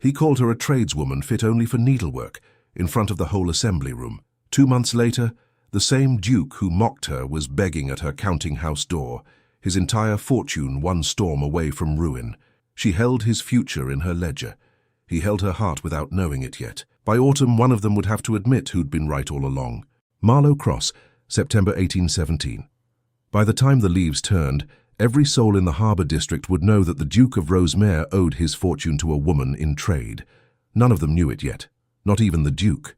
He called her a tradeswoman fit only for needlework, in front of the whole assembly room. 2 months later, the same Duke who mocked her was begging at her counting-house door, his entire fortune one storm away from ruin. She held his future in her ledger. He held her heart without knowing it yet. By autumn, one of them would have to admit who'd been right all along. Marlow Cross, September 1817. By the time the leaves turned, every soul in the Harbour district would know that the Duke of Rosemere owed his fortune to a woman in trade. None of them knew it yet, not even the Duke.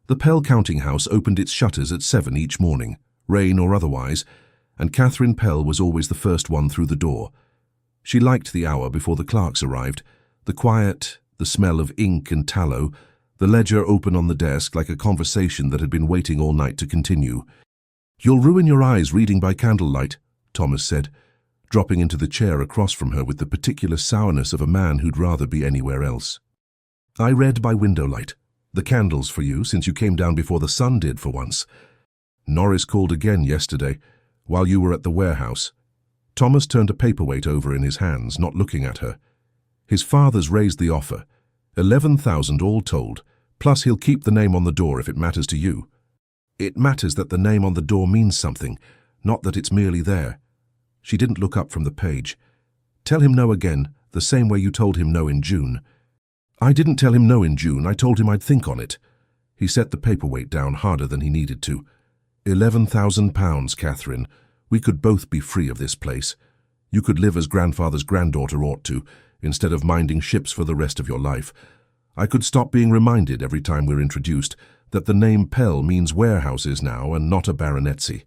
The Pell counting house opened its shutters at 7 each morning, rain or otherwise, and Catherine Pell was always the first one through the door. She liked the hour before the clerks arrived, the quiet, the smell of ink and tallow, the ledger open on the desk like a conversation that had been waiting all night to continue. "You'll ruin your eyes reading by candlelight," Thomas said, dropping into the chair across from her with the particular sourness of a man who'd rather be anywhere else. "I read by window light. The candles for you, since you came down before the sun did for once. Norris called again yesterday, while you were at the warehouse." Thomas turned a paperweight over in his hands, not looking at her. "His father's raised the offer. 11,000 all told, plus he'll keep the name on the door if it matters to you." "It matters that the name on the door means something, not that it's merely there." She didn't look up from the page. "Tell him no again, the same way you told him no in June." "I didn't tell him no in June, I told him I'd think on it." He set the paperweight down harder than he needed to. £11,000, Catherine. We could both be free of this place. You could live as grandfather's granddaughter ought to, instead of minding ships for the rest of your life. I could stop being reminded every time we're introduced that the name Pell means warehouses now and not a baronetcy.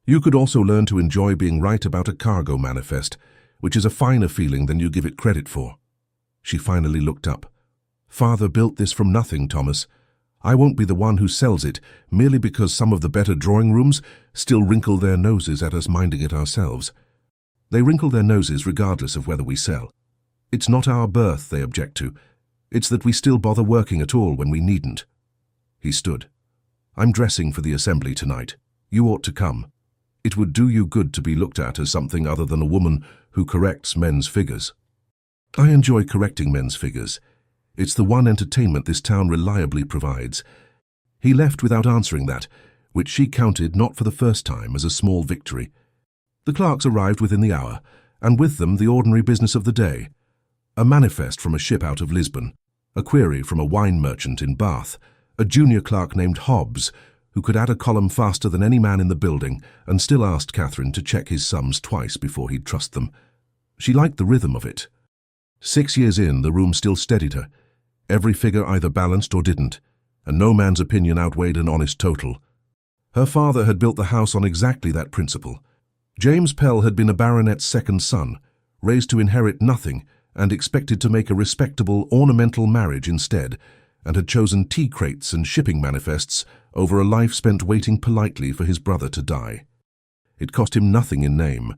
You could also learn to enjoy being right about a cargo manifest, which is a finer feeling than you give it credit for. She finally looked up. "Father built this from nothing, Thomas. I won't be the one who sells it merely because some of the better drawing rooms still wrinkle their noses at us minding it ourselves. They wrinkle their noses regardless of whether we sell. It's not our birth they object to. It's that we still bother working at all when we needn't." He stood. "I'm dressing for the assembly tonight. You ought to come. It would do you good to be looked at as something other than a woman who corrects men's figures." "I enjoy correcting men's figures. It's the one entertainment this town reliably provides." He left without answering that, which she counted not for the first time as a small victory. The clerks arrived within the hour, and with them the ordinary business of the day. A manifest from a ship out of Lisbon, a query from a wine merchant in Bath, a junior clerk named Hobbs, who could add a column faster than any man in the building and still asked Catherine to check his sums twice before he'd trust them. She liked the rhythm of it. 6 years in, the room still steadied her. Every figure either balanced or didn't, and no man's opinion outweighed an honest total. Her father had built the house on exactly that principle. James Pell had been a baronet's second son, raised to inherit nothing and expected to make a respectable, ornamental marriage instead, and had chosen tea crates and shipping manifests over a life spent waiting politely for his brother to die. It cost him nothing in name.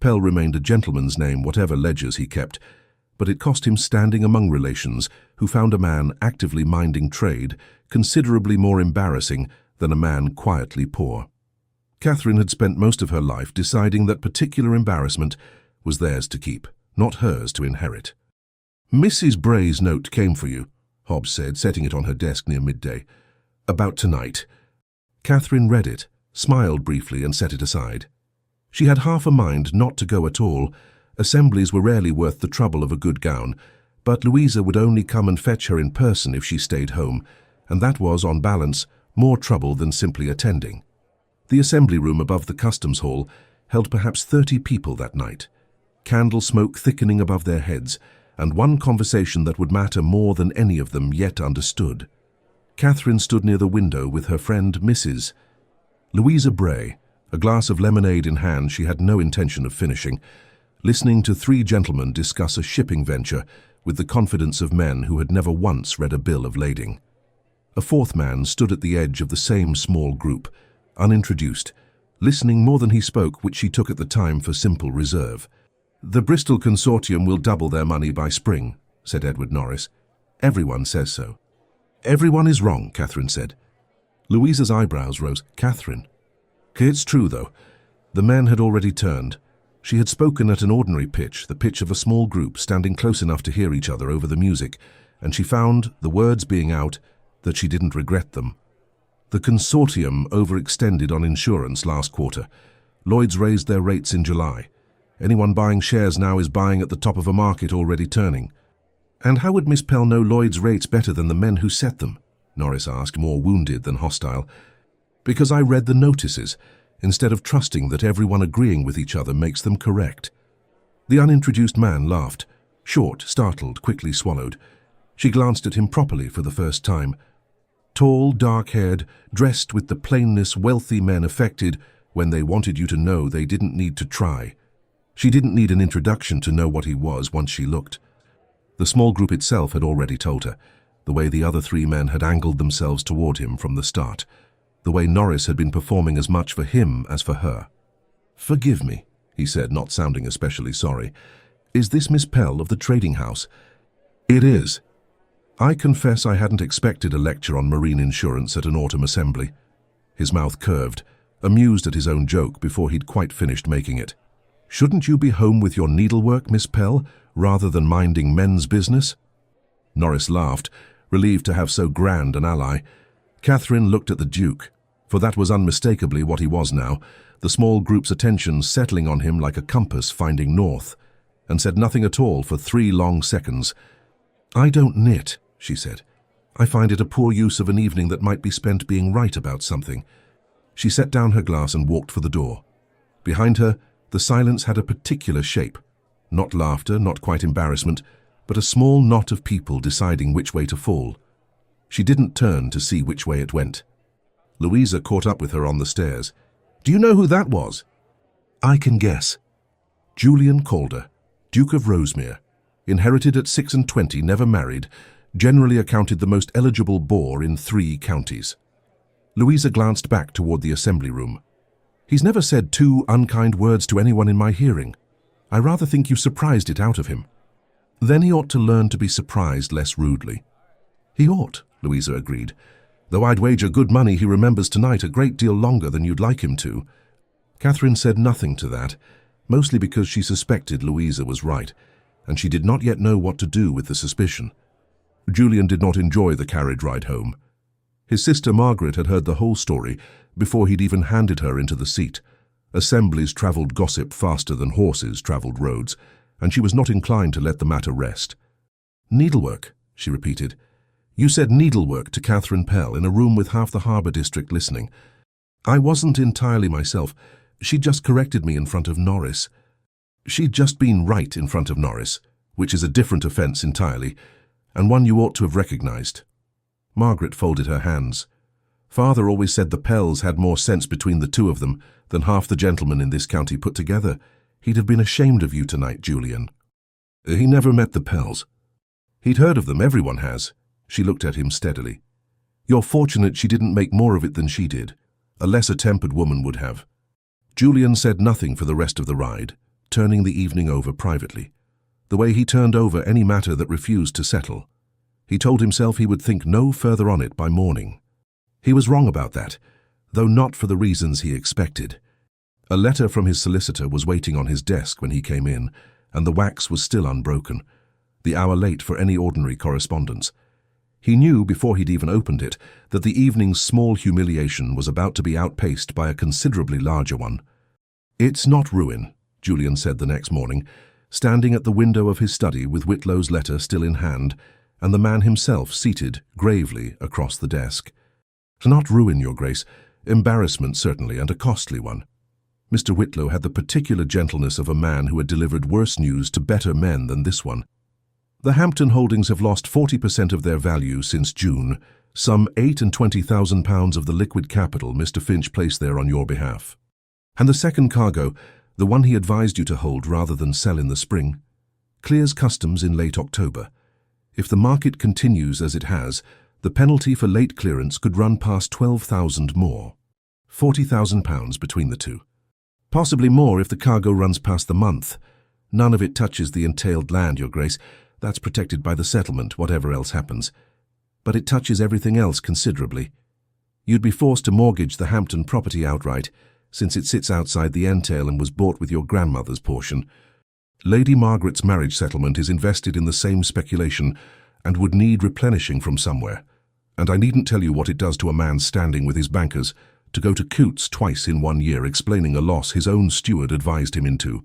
Pell remained a gentleman's name, whatever ledgers he kept, but it cost him standing among relations who found a man actively minding trade considerably more embarrassing than a man quietly poor. Catherine had spent most of her life deciding that particular embarrassment was theirs to keep, not hers to inherit. "Mrs. Bray's note came for you," Hobbs said, setting it on her desk near midday. "About tonight." Catherine read it, smiled briefly and set it aside. She had half a mind not to go at all. Assemblies were rarely worth the trouble of a good gown, but Louisa would only come and fetch her in person if she stayed home, and that was, on balance, more trouble than simply attending. The assembly room above the customs hall held perhaps 30 people that night, candle smoke thickening above their heads, and one conversation that would matter more than any of them yet understood. Catherine stood near the window with her friend Mrs. Louisa Bray, a glass of lemonade in hand she had no intention of finishing, listening to 3 gentlemen discuss a shipping venture with the confidence of men who had never once read a bill of lading. A 4th man stood at the edge of the same small group, unintroduced, listening more than he spoke, which she took at the time for simple reserve. "The Bristol Consortium will double their money by spring," said Edward Norris. "Everyone says so." "Everyone is wrong," Catherine said. Louisa's eyebrows rose. "Catherine." "It's true, though." The men had already turned. She had spoken at an ordinary pitch, the pitch of a small group standing close enough to hear each other over the music, and she found, the words being out, that she didn't regret them. The consortium overextended on insurance last quarter. Lloyd's raised their rates in July. Anyone buying shares now is buying at the top of a market already turning. And how would Miss Pell know Lloyd's rates better than the men who set them? Norris asked, more wounded than hostile. Because I read the notices, instead of trusting that everyone agreeing with each other makes them correct. The unintroduced man laughed, short, startled, quickly swallowed. She glanced at him properly for the first time. Tall, dark-haired, dressed with the plainness wealthy men affected when they wanted you to know they didn't need to try. She didn't need an introduction to know what he was once she looked. The small group itself had already told her, the way the other three men had angled themselves toward him from the start, the way Norris had been performing as much for him as for her. "Forgive me," he said, not sounding especially sorry. "Is this Miss Pell of the trading house?" "It is." I confess I hadn't expected a lecture on marine insurance at an autumn assembly. His mouth curved, amused at his own joke before he'd quite finished making it. "Shouldn't you be home with your needlework, Miss Pell, rather than minding men's business?" Norris laughed, relieved to have so grand an ally. Catherine looked at the Duke, for that was unmistakably what he was now, the small group's attention settling on him like a compass finding north, and said nothing at all for 3 long seconds. "I don't knit," she said. "I find it a poor use of an evening that might be spent being right about something." She set down her glass and walked for the door. Behind her, the silence had a particular shape. Not laughter, not quite embarrassment, but a small knot of people deciding which way to fall. She didn't turn to see which way it went. Louisa caught up with her on the stairs. "Do you know who that was?" "I can guess." Julian Calder, Duke of Rosemere, inherited at 26, never married, generally accounted the most eligible boor in 3 counties. Louisa glanced back toward the assembly room. "He's never said 2 unkind words to anyone in my hearing. I rather think you surprised it out of him." "Then he ought to learn to be surprised less rudely." "He ought," Louisa agreed, "though I'd wager good money he remembers tonight a great deal longer than you'd like him to." Catherine said nothing to that, mostly because she suspected Louisa was right, and she did not yet know what to do with the suspicion. Julian did not enjoy the carriage ride home. His sister Margaret had heard the whole story before he'd even handed her into the seat. Assemblies travelled gossip faster than horses travelled roads, and she was not inclined to let the matter rest. "Needlework," she repeated. "You said needlework to Catherine Pell in a room with half the Harbour district listening." "I wasn't entirely myself. She'd just corrected me in front of Norris." "She'd just been right in front of Norris, which is a different offence entirely, and one you ought to have recognised." Margaret folded her hands. "Father always said the Pells had more sense between the 2 of them than half the gentlemen in this county put together. He'd have been ashamed of you tonight, Julian." "He never met the Pells." "He'd heard of them, everyone has." She looked at him steadily. "You're fortunate she didn't make more of it than she did. A lesser-tempered woman would have." Julian said nothing for the rest of the ride, turning the evening over privately, the way he turned over any matter that refused to settle. He told himself he would think no further on it by morning. He was wrong about that, though not for the reasons he expected. A letter from his solicitor was waiting on his desk when he came in, and the wax was still unbroken, the hour late for any ordinary correspondence. He knew before he'd even opened it that the evening's small humiliation was about to be outpaced by a considerably larger one. "It's not ruin," Julian said the next morning, standing at the window of his study with Whitlow's letter still in hand, and the man himself seated gravely across the desk. "Not ruin, Your Grace. Embarrassment, certainly, and a costly one." Mr. Whitlow had the particular gentleness of a man who had delivered worse news to better men than this one. "The Hampton holdings have lost 40% of their value since June, some £28,000 of the liquid capital Mr. Finch placed there on your behalf. And the second cargo, the one he advised you to hold rather than sell in the spring, clears customs in late October. If the market continues as it has, the penalty for late clearance could run past 12,000 more. £40,000 between the 2. Possibly more if the cargo runs past the month. None of it touches the entailed land, Your Grace. That's protected by the settlement, whatever else happens. But it touches everything else considerably. You'd be forced to mortgage the Hampton property outright, since it sits outside the entail and was bought with your grandmother's portion. Lady Margaret's marriage settlement is invested in the same speculation, and would need replenishing from somewhere. And I needn't tell you what it does to a man standing with his bankers to go to Coots twice in 1 year explaining a loss his own steward advised him into.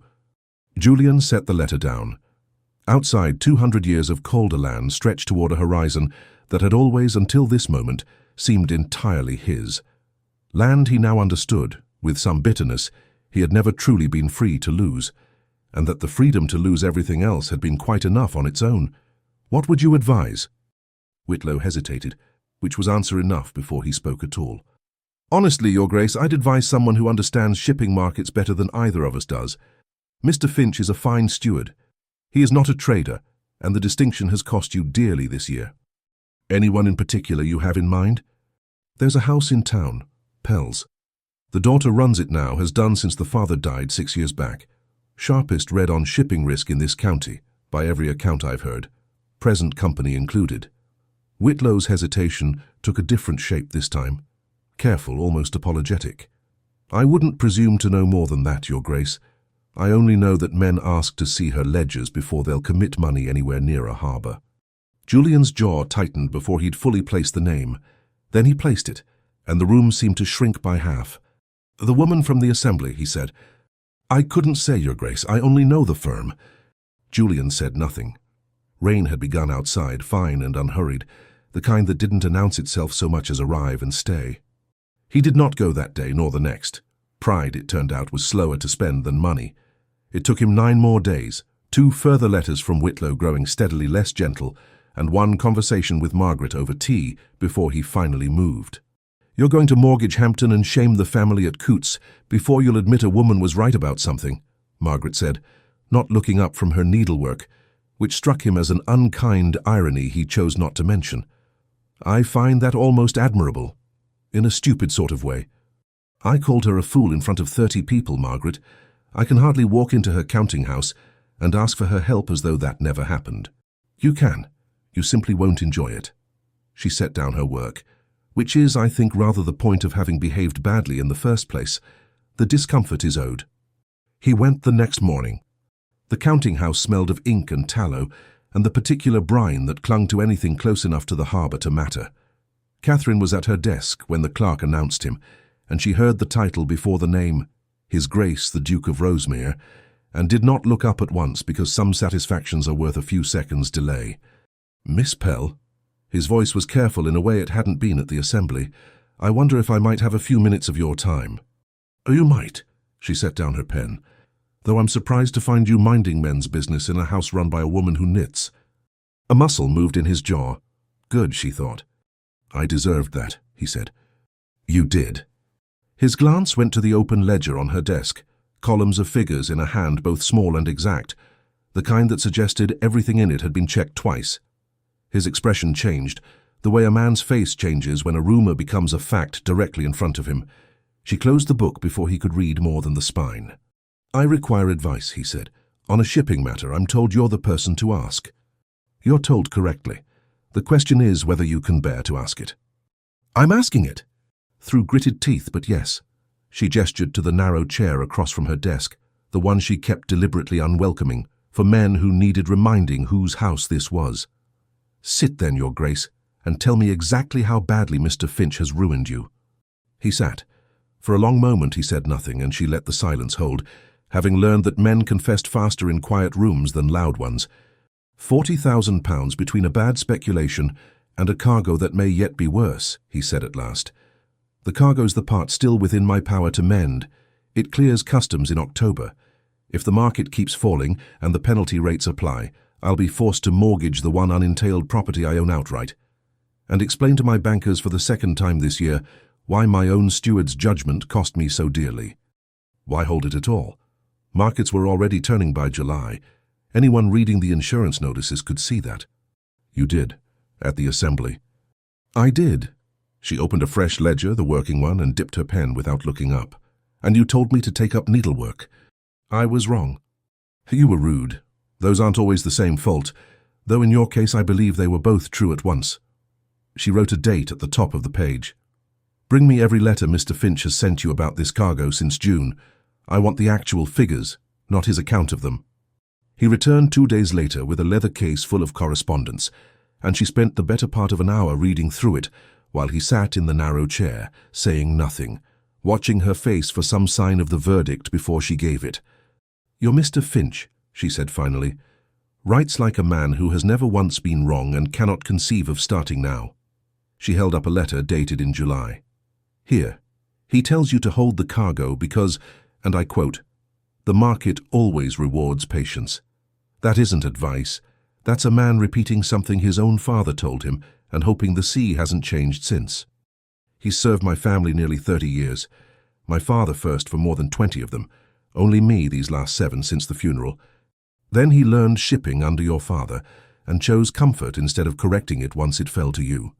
Julian set the letter down. Outside, 200 years of colder land stretched toward a horizon that had always, until this moment, seemed entirely his. Land he now understood, with some bitterness, he had never truly been free to lose, and that the freedom to lose everything else had been quite enough on its own. What would you advise? Whitlow hesitated, which was answer enough before he spoke at all. Honestly, Your Grace, I'd advise someone who understands shipping markets better than either of us does. Mr. Finch is a fine steward. He is not a trader, and the distinction has cost you dearly this year. Anyone in particular you have in mind? There's a house in town, Pell's. The daughter runs it now, has done since the father died 6 years back. Sharpest read on shipping risk in this county, by every account I've heard, present company included. Whitlow's hesitation took a different shape this time, careful, almost apologetic. I wouldn't presume to know more than that, Your Grace. I only know that men ask to see her ledgers before they'll commit money anywhere near a harbour. Julian's jaw tightened before he'd fully placed the name. Then he placed it, and the room seemed to shrink by half. The woman from the assembly, he said. I couldn't say, Your Grace. I only know the firm. Julian said nothing. Rain had begun outside, fine and unhurried, the kind that didn't announce itself so much as arrive and stay. He did not go that day nor the next. Pride, it turned out, was slower to spend than money. It took him 9 more days, 2 further letters from Whitlow growing steadily less gentle, and 1 conversation with Margaret over tea before he finally moved. You're going to mortgage Hampton and shame the family at Coots before you'll admit a woman was right about something, Margaret said, not looking up from her needlework, which struck him as an unkind irony he chose not to mention. I find that almost admirable, in a stupid sort of way. I called her a fool in front of 30 people, Margaret. I can hardly walk into her counting house and ask for her help as though that never happened. You can. You simply won't enjoy it. She set down her work, which is, I think, rather the point of having behaved badly in the first place. The discomfort is owed. He went the next morning. The counting house smelled of ink and tallow, and the particular brine that clung to anything close enough to the harbour to matter. Catherine was at her desk when the clerk announced him, and she heard the title before the name, His Grace the Duke of Rosemere, and did not look up at once because some satisfactions are worth a few seconds' delay. Miss Pell? His voice was careful in a way it hadn't been at the assembly. I wonder if I might have a few minutes of your time. Oh, you might. She set down her pen. Though I'm surprised to find you minding men's business in a house run by a woman who knits. A muscle moved in his jaw. Good, she thought. I deserved that, he said. You did. His glance went to the open ledger on her desk, columns of figures in a hand both small and exact, the kind that suggested everything in it had been checked twice. His expression changed, the way a man's face changes when a rumour becomes a fact directly in front of him. She closed the book before he could read more than the spine. I require advice, he said. On a shipping matter, I'm told you're the person to ask. You're told correctly. The question is whether you can bear to ask it. I'm asking it. Through gritted teeth, but yes. She gestured to the narrow chair across from her desk, the one she kept deliberately unwelcoming, for men who needed reminding whose house this was. Sit then, Your Grace, and tell me exactly how badly Mr. Finch has ruined you. He sat. For a long moment he said nothing, and she let the silence hold, having learned that men confessed faster in quiet rooms than loud ones. £40,000 between a bad speculation and a cargo that may yet be worse, he said at last. The cargo's the part still within my power to mend. It clears customs in October. If the market keeps falling and the penalty rates apply, I'll be forced to mortgage the one unentailed property I own outright, and explain to my bankers for the 2nd time this year why my own steward's judgment cost me so dearly. Why hold it at all? Markets were already turning by July. Anyone reading the insurance notices could see that. You did, at the assembly. I did. She opened a fresh ledger, the working one, and dipped her pen without looking up. And you told me to take up needlework. I was wrong. You were rude. Those aren't always the same fault, though in your case I believe they were both true at once. She wrote a date at the top of the page. Bring me every letter Mr. Finch has sent you about this cargo since June. I want the actual figures, not his account of them. He returned 2 days later with a leather case full of correspondence, and she spent the better part of an hour reading through it, while he sat in the narrow chair, saying nothing, watching her face for some sign of the verdict before she gave it. "You're Mr. Finch," she said finally. "Writes like a man who has never once been wrong and cannot conceive of starting now." She held up a letter dated in July. "Here. He tells you to hold the cargo because, and I quote, 'the market always rewards patience.' That isn't advice. That's a man repeating something his own father told him and hoping the sea hasn't changed since. He's served my family nearly 30 years. My father first for more than 20 of them, only me these last 7 since the funeral. Then he learned shipping under your father and chose comfort instead of correcting it once it fell to you.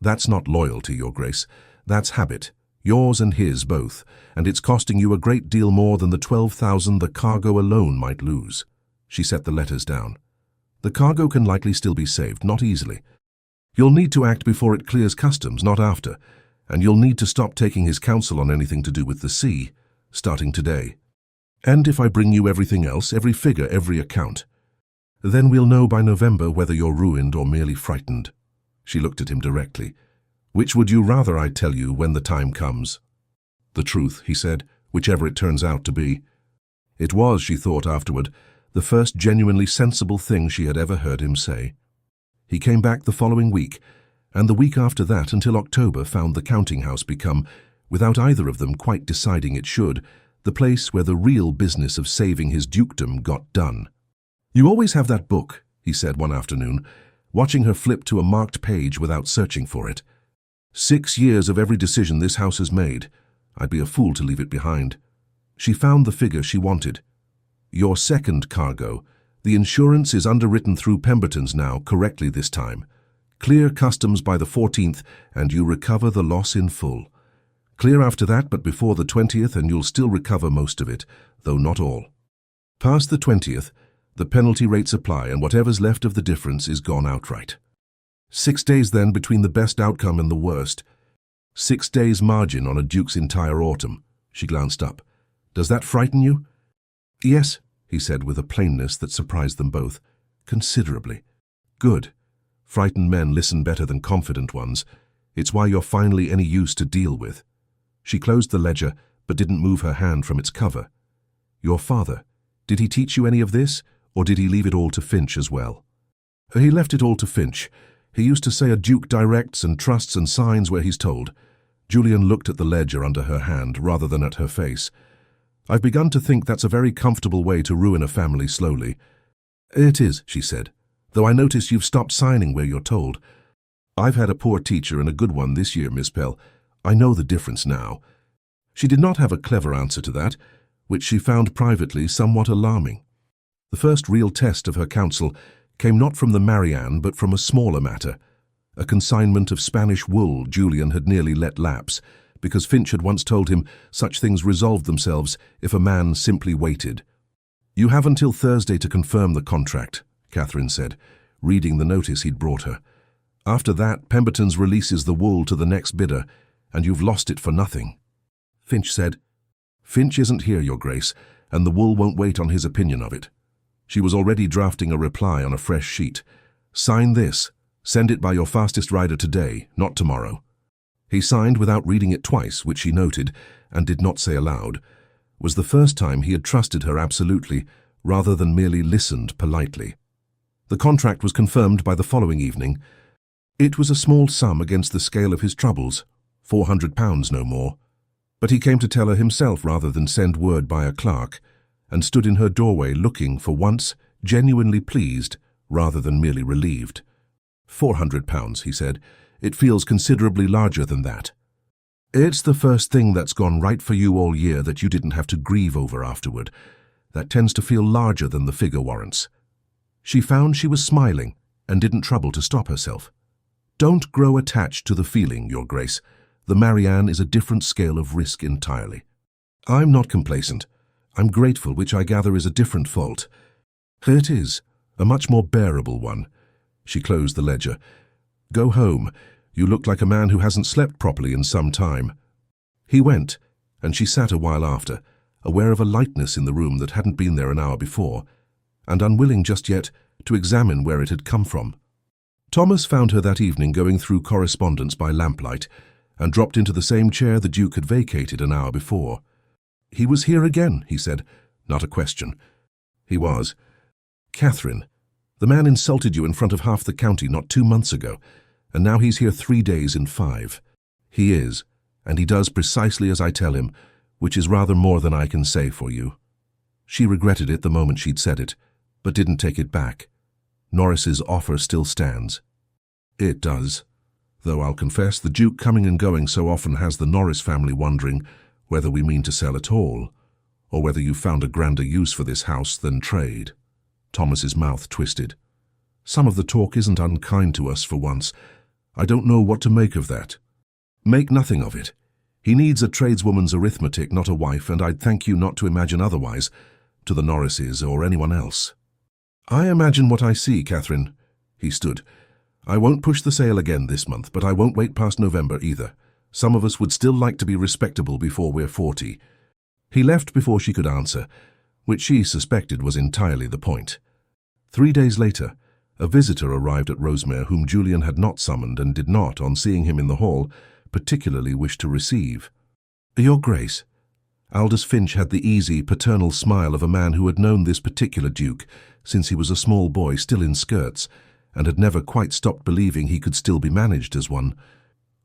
That's not loyalty, Your Grace. That's habit, yours and his both, and it's costing you a great deal more than the 12,000 the cargo alone might lose." She set the letters down. "The cargo can likely still be saved, not easily. You'll need to act before it clears customs, not after, and you'll need to stop taking his counsel on anything to do with the sea, starting today. And if I bring you everything else, every figure, every account, then we'll know by November whether you're ruined or merely frightened." She looked at him directly. "Which would you rather I tell you when the time comes?" "The truth," he said, "whichever it turns out to be." It was, she thought afterward, the first genuinely sensible thing she had ever heard him say. He came back the following week, and the week after that until October found the counting house become, without either of them quite deciding it should, the place where the real business of saving his dukedom got done. "You always have that book," he said one afternoon, watching her flip to a marked page without searching for it. "6 years of every decision this house has made. I'd be a fool to leave it behind." She found the figure she wanted. "Your second cargo. The insurance is underwritten through Pemberton's now, correctly this time. Clear customs by the 14th, and you recover the loss in full. Clear after that, but before the 20th, and you'll still recover most of it, though not all. Past the 20th, the penalty rates apply, and whatever's left of the difference is gone outright. 6 days then between the best outcome and the worst. 6 days margin on a duke's entire autumn." She glanced up. "Does that frighten you?" "Yes," he said with a plainness that surprised them both. "Considerably." "Good. Frightened men listen better than confident ones. It's why you're finally any use to deal with." She closed the ledger, but didn't move her hand from its cover. "Your father, did he teach you any of this, or did he leave it all to Finch as well?" "He left it all to Finch. He used to say a duke directs and trusts and signs where he's told." Julian looked at the ledger under her hand rather than at her face. "I've begun to think that's a very comfortable way to ruin a family slowly." "It is," she said, "though I notice you've stopped signing where you're told. I've had a poor teacher and a good one this year, Miss Pell. I know the difference now." She did not have a clever answer to that, which she found privately somewhat alarming. The first real test of her counsel came not from the Marianne but from a smaller matter, a consignment of Spanish wool Julian had nearly let lapse, because Finch had once told him such things resolved themselves if a man simply waited. "You have until Thursday to confirm the contract," Catherine said, reading the notice he'd brought her. "After that, Pemberton's releases the wool to the next bidder, and you've lost it for nothing." Finch said, "Finch isn't here, Your Grace, and the wool won't wait on his opinion of it." She was already drafting a reply on a fresh sheet. "Sign this. Send it by your fastest rider today, not tomorrow." He signed without reading it twice, which she noted, and did not say aloud. Was the first time he had trusted her absolutely, rather than merely listened politely. The contract was confirmed by the following evening. It was a small sum against the scale of his troubles, £400 no more. But he came to tell her himself rather than send word by a clerk, and stood in her doorway looking, for once, genuinely pleased rather than merely relieved. £400, he said. "It feels considerably larger than that. It's the first thing that's gone right for you all year that you didn't have to grieve over afterward. That tends to feel larger than the figure warrants." She found she was smiling and didn't trouble to stop herself. "Don't grow attached to the feeling, Your Grace. The Marianne is a different scale of risk entirely. I'm not complacent. I'm grateful, which I gather is a different fault. It is, a much more bearable one." She closed the ledger. "Go home. You look like a man who hasn't slept properly in some time." He went, and she sat a while after, aware of a lightness in the room that hadn't been there an hour before, and unwilling just yet to examine where it had come from. Thomas found her that evening going through correspondence by lamplight and dropped into the same chair the Duke had vacated an hour before. "He was here again," he said. Not a question. He was. "Catherine, the man insulted you in front of half the county not 2 months ago, and now he's here 3 days in 5. He is, and he does precisely as I tell him, which is rather more than I can say for you." She regretted it the moment she'd said it, but didn't take it back. Norris's offer still stands. It does, though I'll confess the Duke coming and going so often has the Norris family wondering whether we mean to sell at all, or whether you've found a grander use for this house than trade. Thomas's mouth twisted. "Some of the talk isn't unkind to us for once. I don't know what to make of that." "Make nothing of it. He needs a tradeswoman's arithmetic, not a wife, and I'd thank you not to imagine otherwise, to the Norrises or anyone else." "I imagine what I see, Catherine." He stood. "I won't push the sale again this month, but I won't wait past November either. Some of us would still like to be respectable before we're 40. He left before she could answer, which she suspected was entirely the point. 3 days later, a visitor arrived at Rosemere whom Julian had not summoned and did not, on seeing him in the hall, particularly wish to receive. "Your Grace." Aldous Finch had the easy, paternal smile of a man who had known this particular Duke since he was a small boy still in skirts, and had never quite stopped believing he could still be managed as one.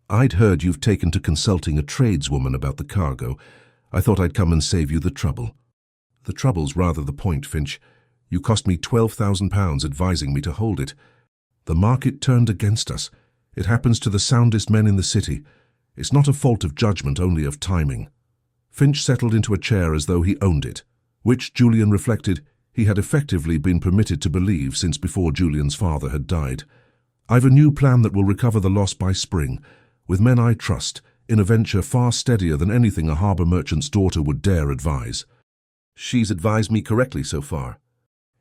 "I'd heard you've taken to consulting a tradeswoman about the cargo. I thought I'd come and save you the trouble." "The trouble's rather the point, Finch. You cost me £12,000 advising me to hold it. The market turned against us. It happens to the soundest men in the city. It's not a fault of judgment, only of timing." Finch settled into a chair as though he owned it, which, Julian reflected, he had effectively been permitted to believe since before Julian's father had died. "I've a new plan that will recover the loss by spring, with men I trust, in a venture far steadier than anything a harbour merchant's daughter would dare advise." "She's advised me correctly so far."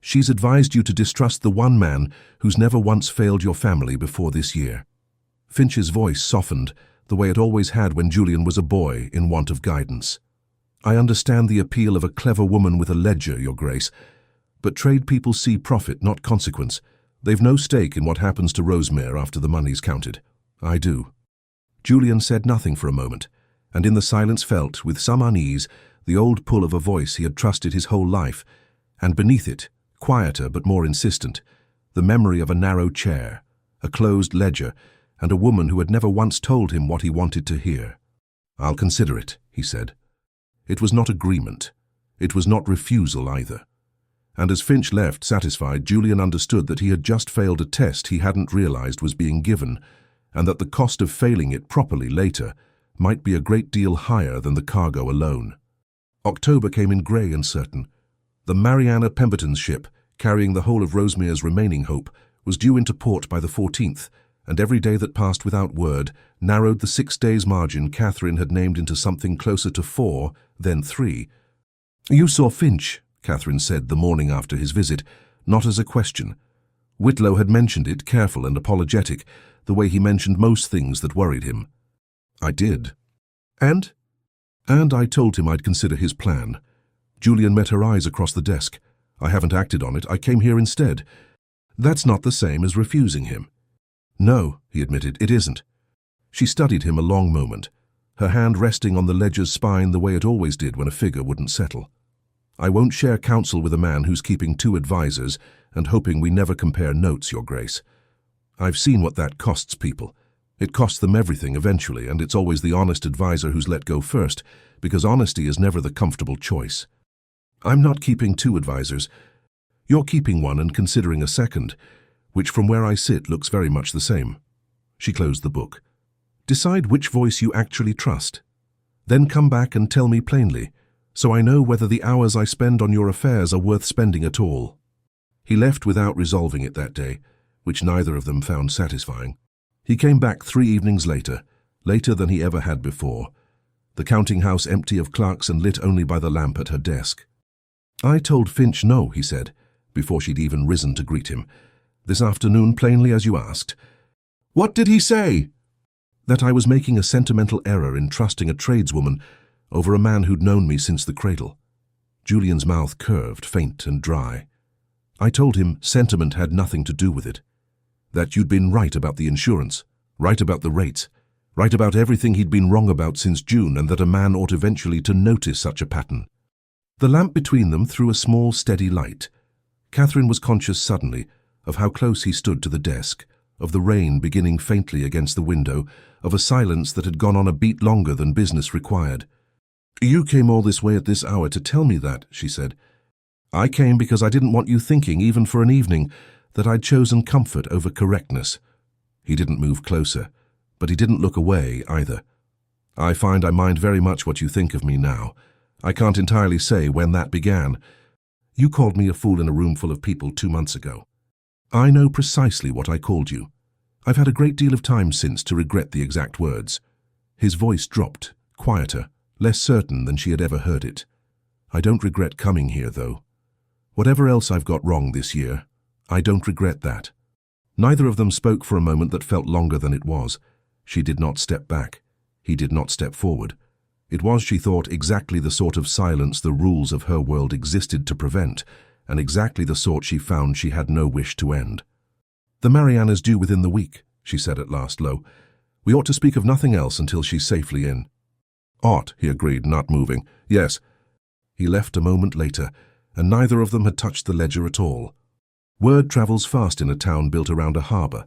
"She's advised you to distrust the one man who's never once failed your family before this year." Finch's voice softened, the way it always had when Julian was a boy in want of guidance. "I understand the appeal of a clever woman with a ledger, Your Grace, but trade people see profit, not consequence. They've no stake in what happens to Rosemere after the money's counted. I do." Julian said nothing for a moment, and in the silence felt, with some unease, the old pull of a voice he had trusted his whole life, and beneath it, quieter but more insistent, the memory of a narrow chair, a closed ledger, and a woman who had never once told him what he wanted to hear. "I'll consider it," he said. It was not agreement. It was not refusal either. And as Finch left satisfied, Julian understood that he had just failed a test he hadn't realized was being given, and that the cost of failing it properly later might be a great deal higher than the cargo alone. October came in grey and certain. The Mariana Pemberton's ship, carrying the whole of Rosemere's remaining hope, was due into port by the 14th, and every day that passed without word narrowed the 6 days' margin Catherine had named into something closer to 4, then 3. "You saw Finch," Catherine said the morning after his visit, not as a question. Whitlow had mentioned it, careful and apologetic, the way he mentioned most things that worried him. "I did." "And?" "And I told him I'd consider his plan." Julian met her eyes across the desk. "I haven't acted on it. I came here instead." "That's not the same as refusing him." "No," he admitted, "it isn't." She studied him a long moment, her hand resting on the ledger's spine the way it always did when a figure wouldn't settle. "I won't share counsel with a man who's keeping 2 advisers and hoping we never compare notes, Your Grace. I've seen what that costs people. It costs them everything eventually, and it's always the honest adviser who's let go first, because honesty is never the comfortable choice. I'm not keeping 2 advisers. You're keeping one and considering a second, which from where I sit looks very much the same." She closed the book. "Decide which voice you actually trust. Then come back and tell me plainly, so I know whether the hours I spend on your affairs are worth spending at all." He left without resolving it that day, which neither of them found satisfying. He came back 3 evenings later, later than he ever had before, the counting-house empty of clerks and lit only by the lamp at her desk. "I told Finch no," he said, before she'd even risen to greet him. "This afternoon, plainly as you asked." "What did he say?" "That I was making a sentimental error in trusting a tradeswoman over a man who'd known me since the cradle." Julian's mouth curved, faint and dry. "I told him sentiment had nothing to do with it. That you'd been right about the insurance, right about the rates, right about everything he'd been wrong about since June, and that a man ought eventually to notice such a pattern. The lamp between them threw a small, steady light. Catherine was conscious suddenly of how close he stood to the desk, of the rain beginning faintly against the window, of a silence that had gone on a beat longer than business required. "You came all this way at this hour to tell me that," she said. "I came because I didn't want you thinking, even for an evening, that I'd chosen comfort over correctness." He didn't move closer, but he didn't look away either. "I find I mind very much what you think of me now. I can't entirely say when that began. You called me a fool in a room full of people 2 months ago. I know precisely what I called you. I've had a great deal of time since to regret the exact words." His voice dropped, quieter, less certain than she had ever heard it. "I don't regret coming here, though. Whatever else I've got wrong this year, I don't regret that." Neither of them spoke for a moment that felt longer than it was. She did not step back. He did not step forward. It was, she thought, exactly the sort of silence the rules of her world existed to prevent, and exactly the sort she found she had no wish to end. "The Mariana's due within the week," she said at last, low. "We ought to speak of nothing else until she's safely in." "Ought," he agreed, not moving. "Yes." He left a moment later, and neither of them had touched the ledger at all. Word travels fast in a town built around a harbour,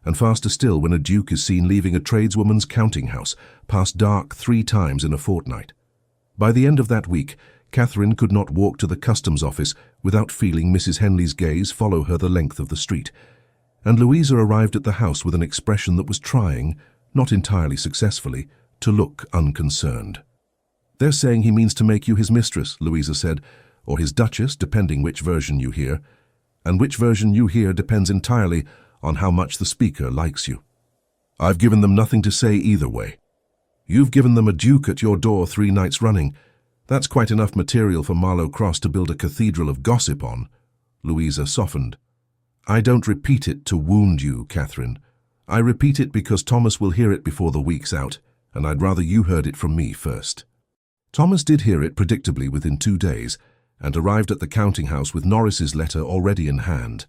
and faster still when a duke is seen leaving a tradeswoman's counting house, past dark 3 times in a fortnight. By the end of that week, Catherine could not walk to the customs office without feeling Mrs. Henley's gaze follow her the length of the street, and Louisa arrived at the house with an expression that was trying, not entirely successfully, to look unconcerned. "They're saying he means to make you his mistress," Louisa said, "or his duchess, depending which version you hear. And which version you hear depends entirely on how much the speaker likes you. I've given them nothing to say either way. You've given them a duke at your door 3 nights running. That's quite enough material for Marlow Cross to build a cathedral of gossip on." Louisa softened. "I don't repeat it to wound you, Catherine. I repeat it because Thomas will hear it before the week's out, and I'd rather you heard it from me first." Thomas did hear it predictably within 2 days, and arrived at the counting house with Norris's letter already in hand.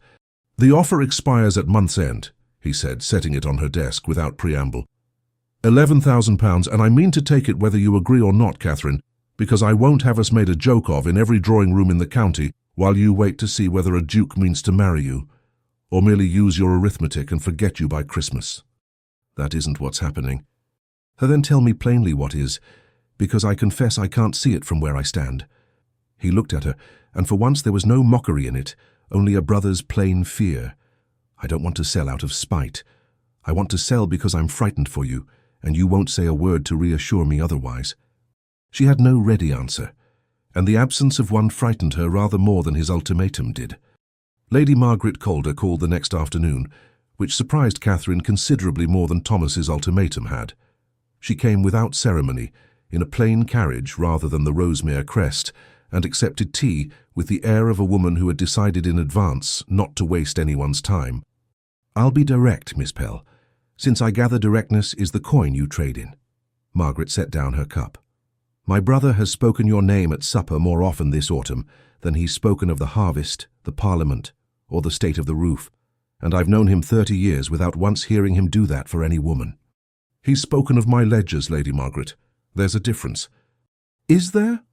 "The offer expires at month's end," he said, setting it on her desk without preamble. £11,000, and I mean to take it whether you agree or not, Catherine, because I won't have us made a joke of in every drawing room in the county while you wait to see whether a duke means to marry you, or merely use your arithmetic and forget you by Christmas. That isn't what's happening. Then tell me plainly what is, because I confess I can't see it from where I stand." He looked at her, and for once there was no mockery in it, only a brother's plain fear. "I don't want to sell out of spite. I want to sell because I'm frightened for you, and you won't say a word to reassure me otherwise." She had no ready answer, and the absence of one frightened her rather more than his ultimatum did. Lady Margaret Calder called the next afternoon, which surprised Catherine considerably more than Thomas's ultimatum had. She came without ceremony, in a plain carriage rather than the Rosemere crest, and accepted tea with the air of a woman who had decided in advance not to waste anyone's time. "I'll be direct, Miss Pell, since I gather directness is the coin you trade in." Margaret set down her cup. "My brother has spoken your name at supper more often this autumn than he's spoken of the harvest, the Parliament, or the state of the roof, and I've known him 30 years without once hearing him do that for any woman." "He's spoken of my ledgers, Lady Margaret. There's a difference." "Is there?"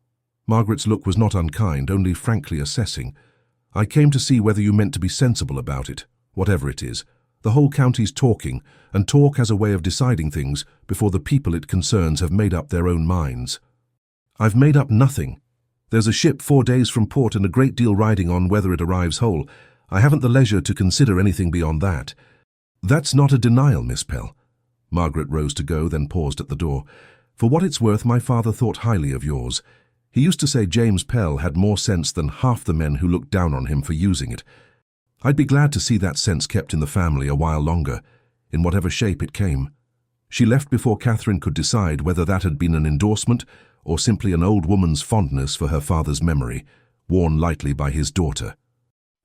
Margaret's look was not unkind, only frankly assessing. "I came to see whether you meant to be sensible about it, whatever it is. The whole county's talking, and talk has a way of deciding things before the people it concerns have made up their own minds." "I've made up nothing. There's a ship 4 days from port and a great deal riding on whether it arrives whole. I haven't the leisure to consider anything beyond that." "That's not a denial, Miss Pell." Margaret rose to go, then paused at the door. "For what it's worth, my father thought highly of yours. He used to say James Pell had more sense than half the men who looked down on him for using it. I'd be glad to see that sense kept in the family a while longer, in whatever shape it came." She left before Catherine could decide whether that had been an endorsement or simply an old woman's fondness for her father's memory, worn lightly by his daughter.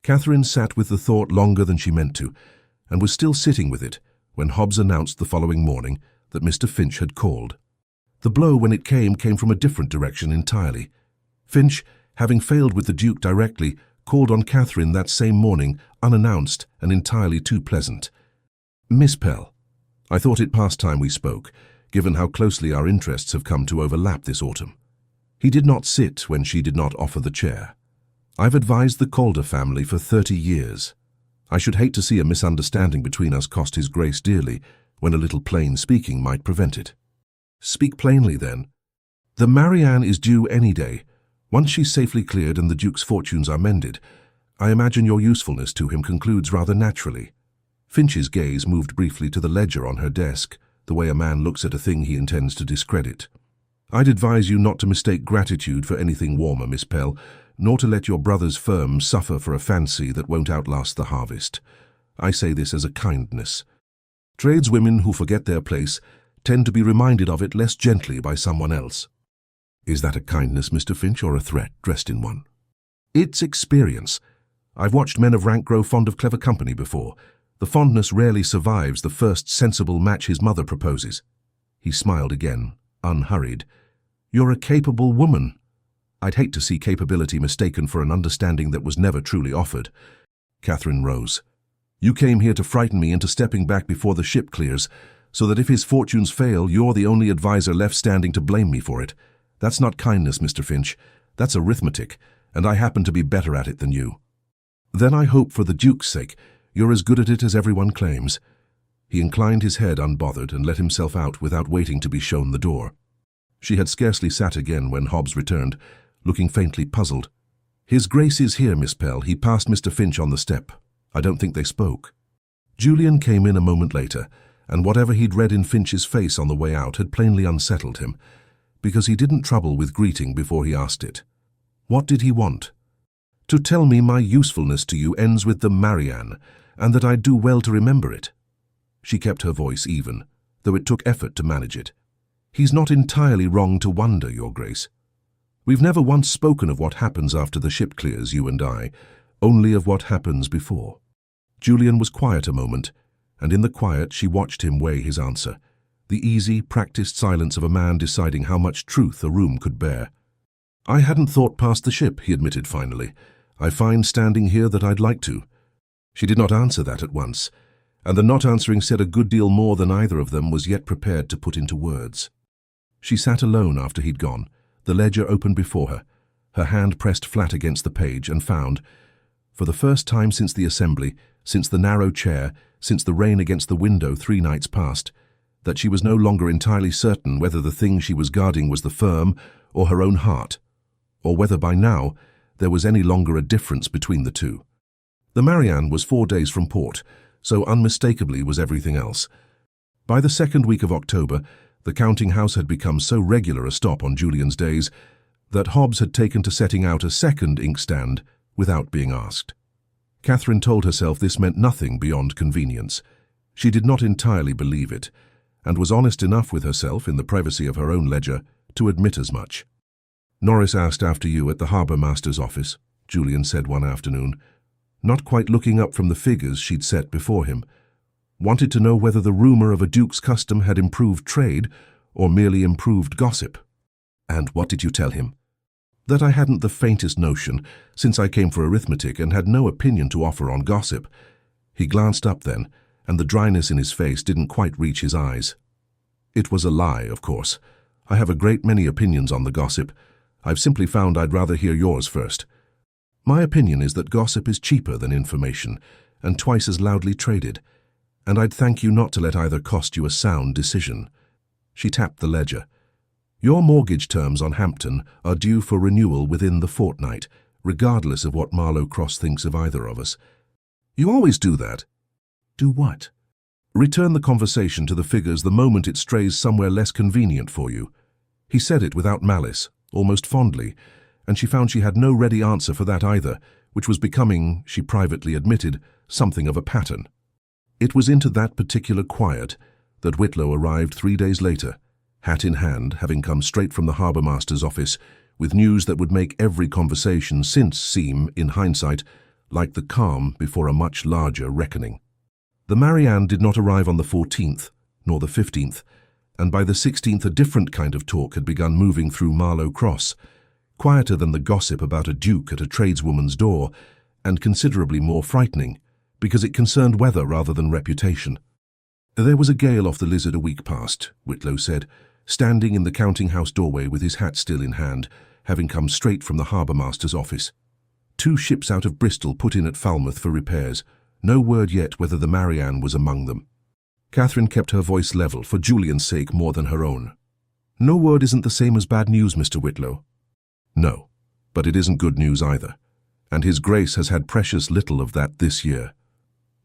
Catherine sat with the thought longer than she meant to, and was still sitting with it when Hobbs announced the following morning that Mr. Finch had called. The blow, when it came from a different direction entirely. Finch, having failed with the Duke directly, called on Catherine that same morning, unannounced and entirely too pleasant. Miss Pell, I thought it past time we spoke, given how closely our interests have come to overlap this autumn. He did not sit when she did not offer the chair. I've advised the Calder family for 30 years. I should hate to see a misunderstanding between us cost his grace dearly, when a little plain speaking might prevent it. Speak plainly, then. The Marianne is due any day. Once she's safely cleared and the Duke's fortunes are mended, I imagine your usefulness to him concludes rather naturally. Finch's gaze moved briefly to the ledger on her desk, the way a man looks at a thing he intends to discredit. I'd advise you not to mistake gratitude for anything warmer, Miss Pell, nor to let your brother's firm suffer for a fancy that won't outlast the harvest. I say this as a kindness. Tradeswomen who forget their place tend to be reminded of it less gently by someone else. Is that a kindness, Mr. Finch, or a threat dressed in one? It's experience. I've watched men of rank grow fond of clever company before. The fondness rarely survives the first sensible match his mother proposes. He smiled again, unhurried. You're a capable woman. I'd hate to see capability mistaken for an understanding that was never truly offered. Catherine rose. You came here to frighten me into stepping back before the ship clears, so that if his fortunes fail, you're the only advisor left standing to blame me for it. That's not kindness, Mr. Finch. That's arithmetic, and I happen to be better at it than you. Then I hope, for the Duke's sake, you're as good at it as everyone claims. He inclined his head unbothered and let himself out without waiting to be shown the door. She had scarcely sat again when Hobbs returned, looking faintly puzzled. His Grace is here, Miss Pell. He passed Mr. Finch on the step. I don't think they spoke. Julian came in a moment later, and whatever he'd read in Finch's face on the way out had plainly unsettled him, because he didn't trouble with greeting before he asked it. What did he want? To tell me my usefulness to you ends with the Marianne, and that I'd do well to remember it. She kept her voice even, though it took effort to manage it. He's not entirely wrong to wonder, Your Grace. We've never once spoken of what happens after the ship clears, you and I, only of what happens before. Julian was quiet a moment, and in the quiet she watched him weigh his answer, the easy, practiced silence of a man deciding how much truth a room could bear. I hadn't thought past the ship, he admitted finally. I find standing here that I'd like to. She did not answer that at once, and the not answering said a good deal more than either of them was yet prepared to put into words. She sat alone after he'd gone, the ledger open before her, her hand pressed flat against the page, and found, for the first time since the assembly, since the narrow chair, since the rain against the window 3 nights past, that she was no longer entirely certain whether the thing she was guarding was the firm or her own heart, or whether by now there was any longer a difference between the two. The Marianne was 4 days from port, so unmistakably was everything else. By the 2nd week of October, the counting house had become so regular a stop on Julian's days that Hobbs had taken to setting out a second inkstand without being asked. Catherine told herself this meant nothing beyond convenience. She did not entirely believe it, and was honest enough with herself in the privacy of her own ledger to admit as much. Norris asked after you at the harbour master's office, Julian said one afternoon, not quite looking up from the figures she'd set before him. Wanted to know whether the rumour of a duke's custom had improved trade or merely improved gossip. And what did you tell him? That I hadn't the faintest notion, since I came for arithmetic and had no opinion to offer on gossip. He glanced up then, and the dryness in his face didn't quite reach his eyes. It was a lie, of course. I have a great many opinions on the gossip. I've simply found I'd rather hear yours first. My opinion is that gossip is cheaper than information, and twice as loudly traded, and I'd thank you not to let either cost you a sound decision. She tapped the ledger. Your mortgage terms on Hampton are due for renewal within the fortnight, regardless of what Marlow Cross thinks of either of us. You always do that. Do what? Return the conversation to the figures the moment it strays somewhere less convenient for you. He said it without malice, almost fondly, and she found she had no ready answer for that either, which was becoming, she privately admitted, something of a pattern. It was into that particular quiet that Whitlow arrived 3 days later, hat in hand, having come straight from the harbour master's office, with news that would make every conversation since seem, in hindsight, like the calm before a much larger reckoning. The Marianne did not arrive on the 14th, nor the 15th, and by the 16th a different kind of talk had begun moving through Marlow Cross, quieter than the gossip about a duke at a tradeswoman's door, and considerably more frightening, because it concerned weather rather than reputation. There was a gale off the Lizard a week past, Whitlow said, standing in the counting-house doorway with his hat still in hand, having come straight from the harbour master's office. 2 ships out of Bristol put in at Falmouth for repairs. No word yet whether the Marianne was among them. Catherine kept her voice level, for Julian's sake more than her own. No word isn't the same as bad news, Mr. Whitlow. No, but it isn't good news either, and His Grace has had precious little of that this year.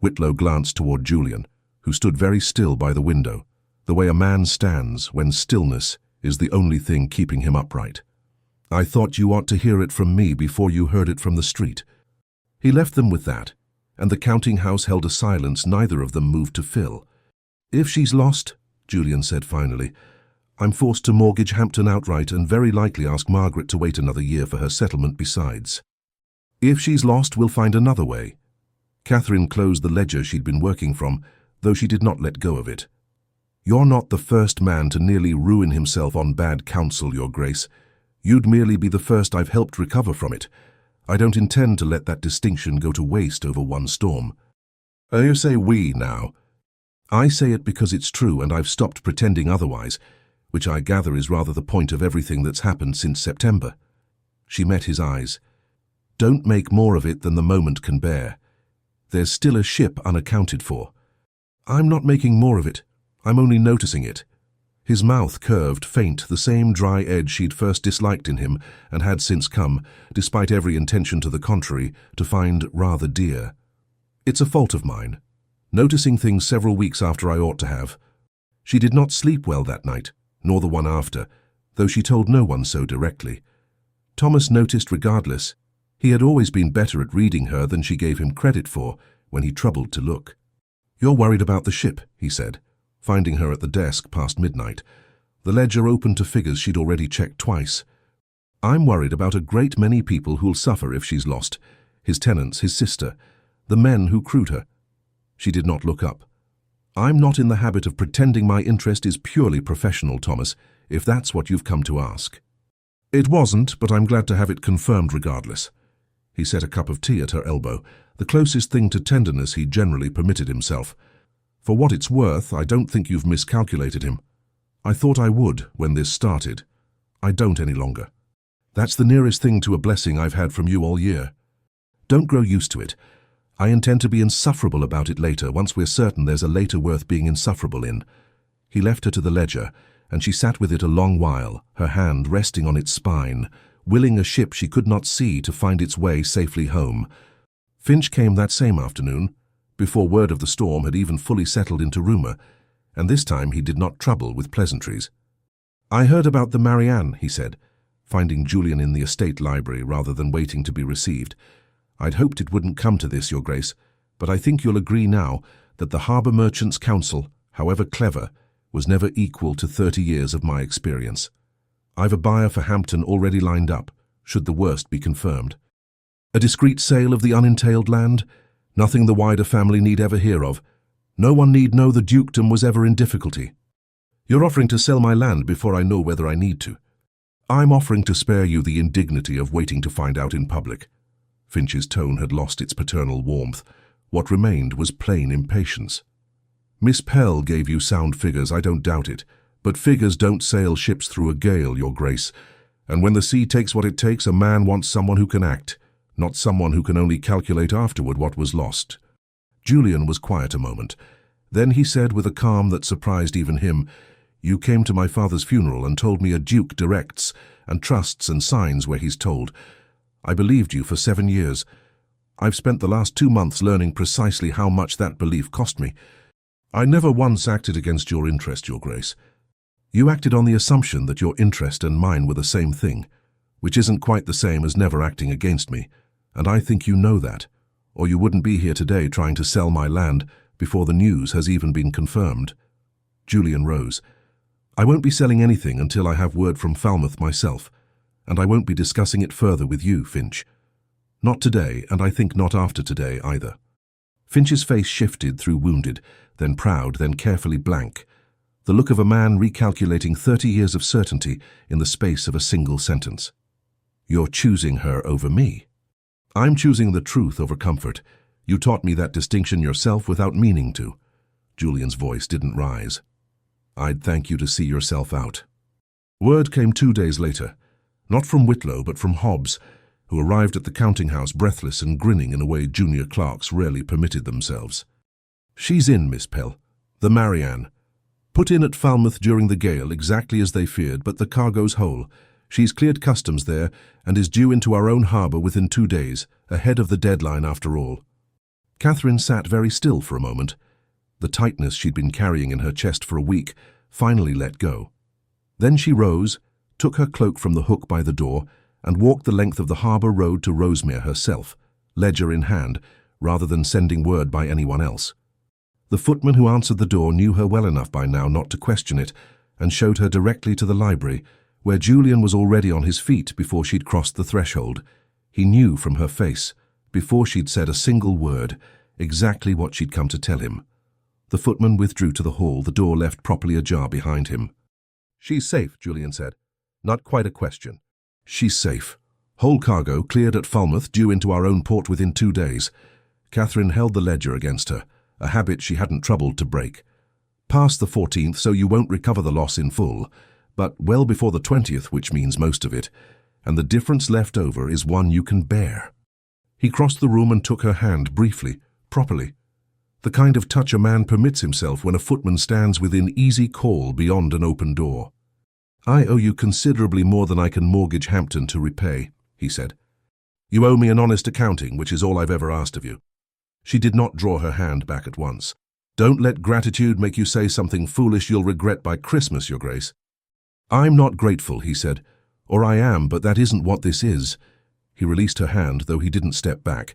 Whitlow glanced toward Julian, who stood very still by the window, the way a man stands when stillness is the only thing keeping him upright. I thought you ought to hear it from me before you heard it from the street. He left them with that, and the counting-house held a silence neither of them moved to fill. If she's lost, Julian said finally, I'm forced to mortgage Hampton outright and very likely ask Margaret to wait another year for her settlement besides. If she's lost, we'll find another way. Catherine closed the ledger she'd been working from, though she did not let go of it. You're not the first man to nearly ruin himself on bad counsel, Your Grace. You'd merely be the first I've helped recover from it. I don't intend to let that distinction go to waste over one storm. You say we now. I say it because it's true and I've stopped pretending otherwise, which I gather is rather the point of everything that's happened since September. She met his eyes. Don't make more of it than the moment can bear. There's still a ship unaccounted for. I'm not making more of it. I'm only noticing it. His mouth curved, faint, the same dry edge she'd first disliked in him and had since come, despite every intention to the contrary, to find rather dear. It's a fault of mine. Noticing things several weeks after I ought to have. She did not sleep well that night, nor the one after, though she told no one so directly. Thomas noticed regardless. He had always been better at reading her than she gave him credit for when he troubled to look. You're worried about the ship, he said, finding her at the desk past midnight. The ledger opened to figures she'd already checked twice. I'm worried about a great many people who'll suffer if she's lost. His tenants, his sister, the men who crewed her. She did not look up. I'm not in the habit of pretending my interest is purely professional, Thomas, if that's what you've come to ask. It wasn't, but I'm glad to have it confirmed regardless. He set a cup of tea at her elbow, the closest thing to tenderness he generally permitted himself. For what it's worth, I don't think you've miscalculated him. I thought I would when this started. I don't any longer. That's the nearest thing to a blessing I've had from you all year. Don't grow used to it. I intend to be insufferable about it later, once we're certain there's a later worth being insufferable in. He left her to the ledger, and she sat with it a long while, her hand resting on its spine, willing a ship she could not see to find its way safely home. Finch came that same afternoon, before word of the storm had even fully settled into rumour, and this time he did not trouble with pleasantries. I heard about the Marianne, he said, finding Julian in the estate library rather than waiting to be received. I'd hoped it wouldn't come to this, Your Grace, but I think you'll agree now that the Harbour Merchants' Council, however clever, was never equal to 30 years of my experience. I've a buyer for Hampton already lined up, should the worst be confirmed. A discreet sale of the unentailed land, nothing the wider family need ever hear of. No one need know the dukedom was ever in difficulty. You're offering to sell my land before I know whether I need to. I'm offering to spare you the indignity of waiting to find out in public. Finch's tone had lost its paternal warmth. What remained was plain impatience. Miss Pell gave you sound figures, I don't doubt it, but figures don't sail ships through a gale, Your Grace. And when the sea takes what it takes, a man wants someone who can act, not someone who can only calculate afterward what was lost. Julian was quiet a moment. Then he said with a calm that surprised even him, You came to my father's funeral and told me a duke directs and trusts and signs where he's told. I believed you for 7 years. I've spent the last 2 months learning precisely how much that belief cost me. I never once acted against your interest, Your Grace. You acted on the assumption that your interest and mine were the same thing, which isn't quite the same as never acting against me, and I think you know that, or you wouldn't be here today trying to sell my land before the news has even been confirmed. Julian rose. I won't be selling anything until I have word from Falmouth myself, and I won't be discussing it further with you, Finch. Not today, and I think not after today either. Finch's face shifted through wounded, then proud, then carefully blank, the look of a man recalculating 30 years of certainty in the space of a single sentence. You're choosing her over me. I'm choosing the truth over comfort. You taught me that distinction yourself without meaning to. Julian's voice didn't rise. "I'd thank you to see yourself out." Word came 2 days later, not from Whitlow but from Hobbs, who arrived at the counting-house breathless and grinning in a way junior clerks rarely permitted themselves. "She's in, Miss Pell. The Marianne. Put in at Falmouth during the gale, exactly as they feared, but the cargo's whole. She's cleared customs there and is due into our own harbour within 2 days, ahead of the deadline after all." Catherine sat very still for a moment. The tightness she'd been carrying in her chest for a week finally let go. Then she rose, took her cloak from the hook by the door, and walked the length of the harbour road to Rosemere herself, ledger in hand, rather than sending word by anyone else. The footman who answered the door knew her well enough by now not to question it, and showed her directly to the library, where Julian was already on his feet before she'd crossed the threshold. He knew from her face, before she'd said a single word, exactly what she'd come to tell him. The footman withdrew to the hall, the door left properly ajar behind him. "She's safe," Julian said. "Not quite a question. She's safe. Whole cargo cleared at Falmouth, due into our own port within 2 days. Catherine held the ledger against her, a habit she hadn't troubled to break. "Past the 14th, so you won't recover the loss in full, but well before the 20th, which means most of it, and the difference left over is one you can bear." He crossed the room and took her hand briefly, properly. The kind of touch a man permits himself when a footman stands within easy call beyond an open door. "I owe you considerably more than I can mortgage Hampton to repay," he said. "You owe me an honest accounting, which is all I've ever asked of you." She did not draw her hand back at once. "Don't let gratitude make you say something foolish you'll regret by Christmas, Your Grace." "I'm not grateful," he said. "Or I am, but that isn't what this is." He released her hand, though he didn't step back.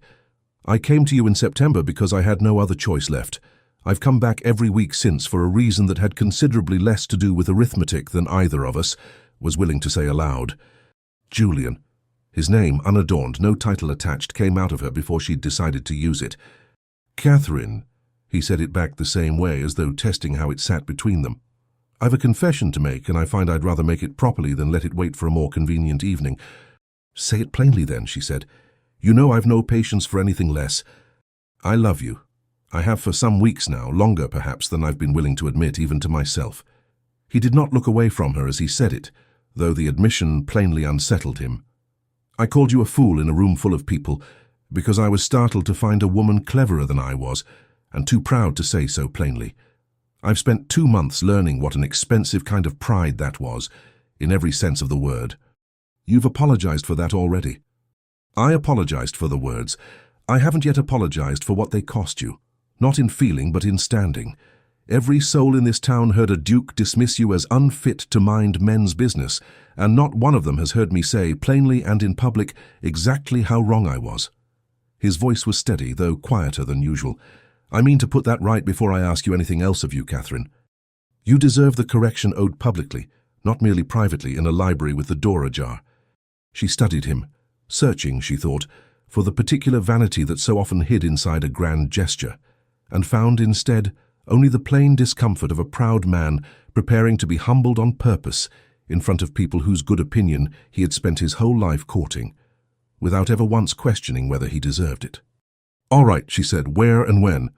"I came to you in September because I had no other choice left. I've come back every week since for a reason that had considerably less to do with arithmetic than either of us was willing to say aloud." Julian. His name, unadorned, no title attached, came out of her before she'd decided to use it. "Catherine," he said it back the same way, as though testing how it sat between them. "I've a confession to make, and I find I'd rather make it properly than let it wait for a more convenient evening." "Say it plainly then," she said. "You know I've no patience for anything less. I love you. I have for some weeks now, longer perhaps than I've been willing to admit even to myself." He did not look away from her as he said it, though the admission plainly unsettled him. "I called you a fool in a room full of people because I was startled to find a woman cleverer than I was, and too proud to say so plainly. I've spent 2 months learning what an expensive kind of pride that was, in every sense of the word. You've apologized for that already." "I apologized for the words. I haven't yet apologized for what they cost you. Not in feeling, but in standing. Every soul in this town heard a duke dismiss you as unfit to mind men's business, and not one of them has heard me say, plainly and in public, exactly how wrong I was." His voice was steady, though quieter than usual. "I mean to put that right before I ask you anything else of you, Catherine. You deserve the correction owed publicly, not merely privately in a library with the door ajar." She studied him, searching, she thought, for the particular vanity that so often hid inside a grand gesture, and found instead only the plain discomfort of a proud man preparing to be humbled on purpose in front of people whose good opinion he had spent his whole life courting, without ever once questioning whether he deserved it. "All right," she said. "Where and when?"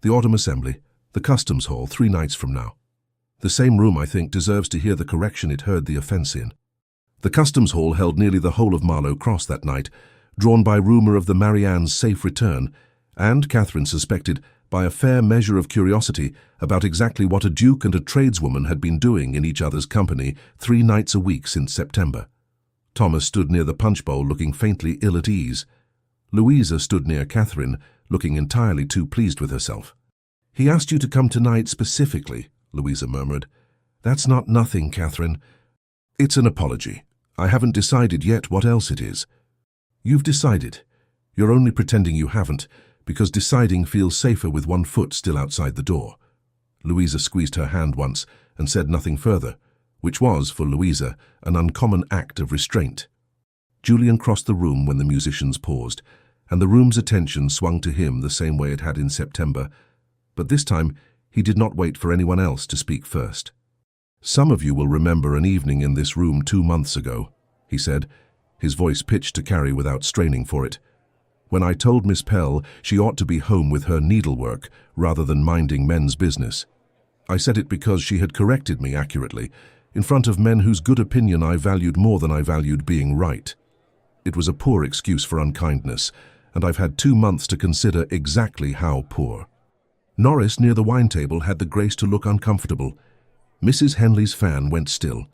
"The Autumn Assembly, the Customs Hall, 3 nights from now. The same room, I think, deserves to hear the correction it heard the offence in." The Customs Hall held nearly the whole of Marlow Cross that night, drawn by rumour of the Marianne's safe return, and, Catherine suspected, by a fair measure of curiosity about exactly what a duke and a tradeswoman had been doing in each other's company 3 nights a week since September. Thomas stood near the punch bowl looking faintly ill at ease. Louisa stood near Catherine, looking entirely too pleased with herself. "He asked you to come tonight specifically," Louisa murmured. "That's not nothing, Catherine. It's an apology. I haven't decided yet what else it is." "You've decided. You're only pretending you haven't, because deciding feels safer with one foot still outside the door." Louisa squeezed her hand once and said nothing further, which was, for Louisa, an uncommon act of restraint. Julian crossed the room when the musicians paused, and the room's attention swung to him the same way it had in September, but this time he did not wait for anyone else to speak first. "Some of you will remember an evening in this room 2 months ago," he said, his voice pitched to carry without straining for it. when I told Miss Pell she ought to be home with her needlework rather than minding men's business. I said it because she had corrected me accurately, in front of men whose good opinion I valued more than I valued being right. It was a poor excuse for unkindness, and I've had 2 months to consider exactly how poor. Norris near the wine table had the grace to look uncomfortable. Mrs. Henley's fan went still.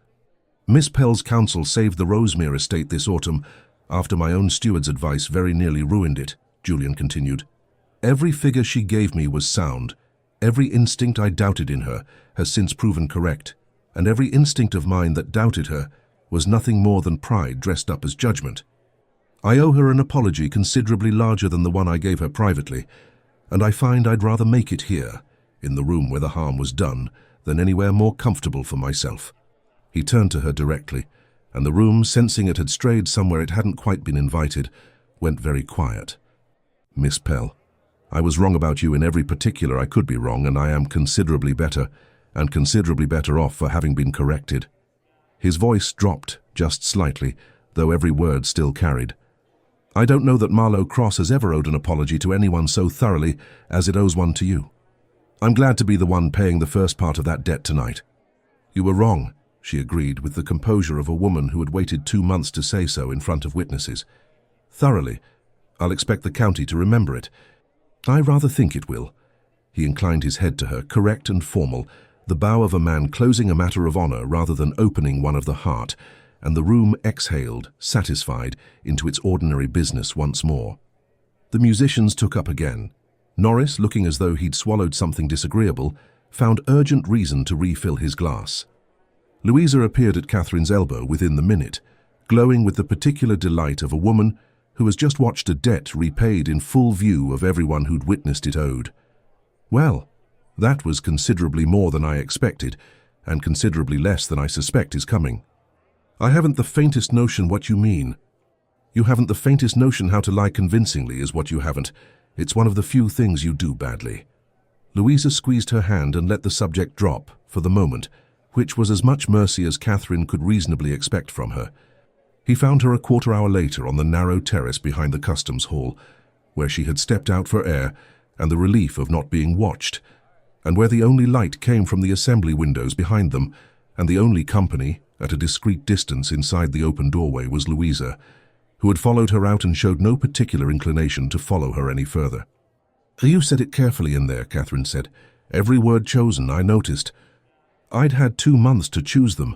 Miss Pell's counsel saved the Rosemere estate this autumn, after my own steward's advice very nearly ruined it, Julian continued. Every figure she gave me was sound. Every instinct I doubted in her has since proven correct, and every instinct of mine that doubted her was nothing more than pride dressed up as judgment. I owe her an apology considerably larger than the one I gave her privately, and I find I'd rather make it here, in the room where the harm was done, than anywhere more comfortable for myself. He turned to her directly, and the room, sensing it had strayed somewhere it hadn't quite been invited, went very quiet. Miss Pell, I was wrong about you in every particular I could be wrong, and I am considerably better, and considerably better off for having been corrected. His voice dropped just slightly, though every word still carried. I don't know that Marlow Cross has ever owed an apology to anyone so thoroughly as it owes one to you. I'm glad to be the one paying the first part of that debt tonight. You were wrong, she agreed with the composure of a woman who had waited 2 months to say so in front of witnesses. Thoroughly. I'll expect the county to remember it. I rather think it will. He inclined his head to her, correct and formal, the bow of a man closing a matter of honor rather than opening one of the heart, and the room exhaled, satisfied, into its ordinary business once more. The musicians took up again. Norris, looking as though he'd swallowed something disagreeable, found urgent reason to refill his glass. Louisa appeared at Catherine's elbow within the minute, glowing with the particular delight of a woman who has just watched a debt repaid in full view of everyone who'd witnessed it owed. Well, that was considerably more than I expected, and considerably less than I suspect is coming. I haven't the faintest notion what you mean. You haven't the faintest notion how to lie convincingly is what you haven't. It's one of the few things you do badly. Louisa squeezed her hand and let the subject drop, for the moment, which was as much mercy as Catherine could reasonably expect from her. He found her a quarter-hour later on the narrow terrace behind the customs hall, where she had stepped out for air and the relief of not being watched, and where the only light came from the assembly windows behind them, and the only company, at a discreet distance inside the open doorway, was Louisa, who had followed her out and showed no particular inclination to follow her any further. You said it carefully in there, Catherine said. Every word chosen, I noticed. I'd had 2 months to choose them.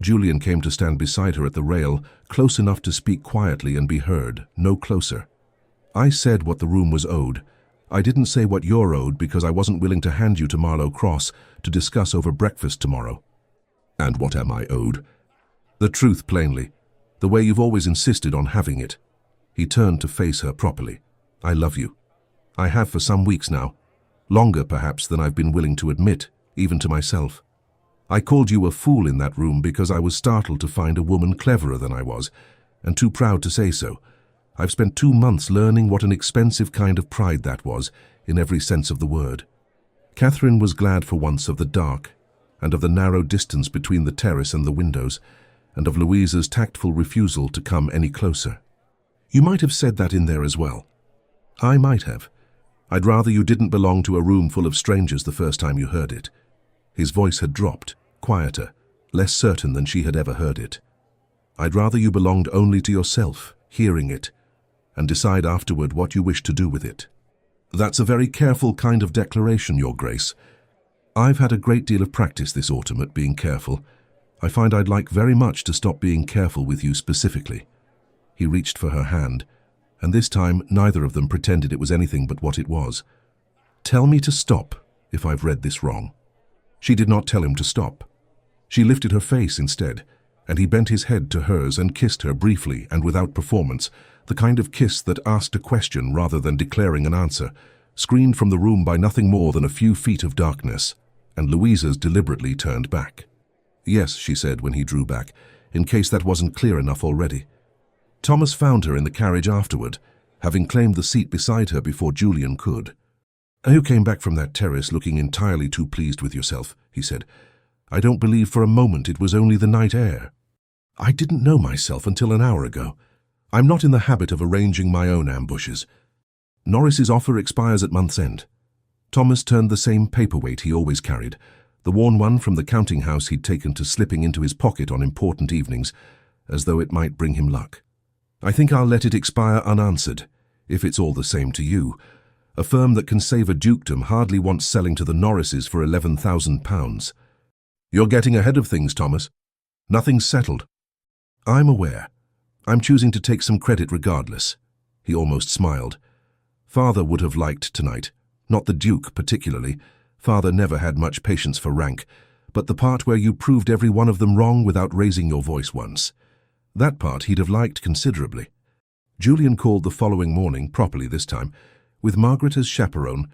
Julian came to stand beside her at the rail, close enough to speak quietly and be heard, no closer. I said what the room was owed. I didn't say what you're owed because I wasn't willing to hand you to Marlow Cross to discuss over breakfast tomorrow. And what am I owed? The truth, plainly. The way you've always insisted on having it. He turned to face her properly. I love you. I have for some weeks now. Longer, perhaps, than I've been willing to admit, even to myself. I called you a fool in that room because I was startled to find a woman cleverer than I was, and too proud to say so. I've spent 2 months learning what an expensive kind of pride that was, in every sense of the word. Catherine was glad for once of the dark, and of the narrow distance between the terrace and the windows, and of Louisa's tactful refusal to come any closer. You might have said that in there as well. I might have. I'd rather you didn't belong to a room full of strangers the first time you heard it. His voice had dropped, quieter, less certain than she had ever heard it. I'd rather you belonged only to yourself, hearing it, and decide afterward what you wish to do with it. That's a very careful kind of declaration, Your Grace. I've had a great deal of practice this autumn at being careful. I find I'd like very much to stop being careful with you specifically. He reached for her hand, and this time neither of them pretended it was anything but what it was. Tell me to stop, if I've read this wrong. She did not tell him to stop. She lifted her face instead, and he bent his head to hers and kissed her briefly and without performance, the kind of kiss that asked a question rather than declaring an answer, screened from the room by nothing more than a few feet of darkness, and Louisa's deliberately turned back. Yes, she said when he drew back, in case that wasn't clear enough already. Thomas found her in the carriage afterward, having claimed the seat beside her before Julian could. You came back from that terrace looking entirely too pleased with yourself, he said. I don't believe for a moment it was only the night air. I didn't know myself until an hour ago. I'm not in the habit of arranging my own ambushes. Norris's offer expires at month's end. Thomas turned the same paperweight he always carried, the worn one from the counting house he'd taken to slipping into his pocket on important evenings, as though it might bring him luck. I think I'll let it expire unanswered, if it's all the same to you. A firm that can save a dukedom hardly wants selling to the Norrises for £11,000. You're getting ahead of things, Thomas. Nothing's settled. I'm aware. I'm choosing to take some credit regardless. He almost smiled. Father would have liked tonight. Not the Duke particularly. Father never had much patience for rank, but the part where you proved every one of them wrong without raising your voice once. That part he'd have liked considerably. Julian called the following morning, properly this time, with Margaret as chaperone,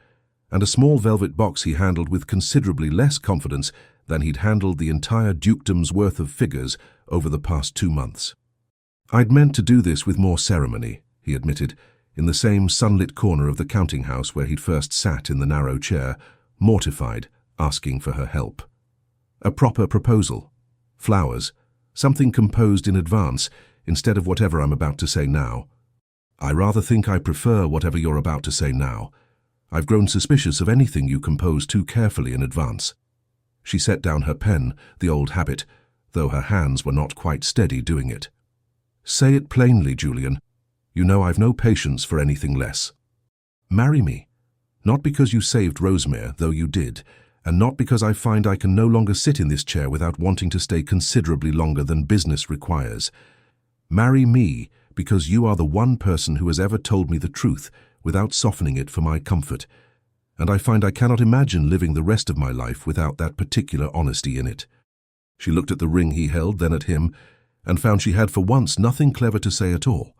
and a small velvet box he handled with considerably less confidence than he'd handled the entire dukedom's worth of figures over the past 2 months. I'd meant to do this with more ceremony, he admitted, in the same sunlit corner of the counting house where he'd first sat in the narrow chair, mortified, asking for her help. A proper proposal. Flowers. Something composed in advance, instead of whatever I'm about to say now. I rather think I prefer whatever you're about to say now. I've grown suspicious of anything you compose too carefully in advance. She set down her pen, the old habit, though her hands were not quite steady doing it. Say it plainly, Julian. You know I've no patience for anything less. Marry me. Not because you saved Rosemere, though you did, and not because I find I can no longer sit in this chair without wanting to stay considerably longer than business requires. Marry me because you are the one person who has ever told me the truth without softening it for my comfort, and I find I cannot imagine living the rest of my life without that particular honesty in it. She looked at the ring he held, then at him, and found she had for once nothing clever to say at all.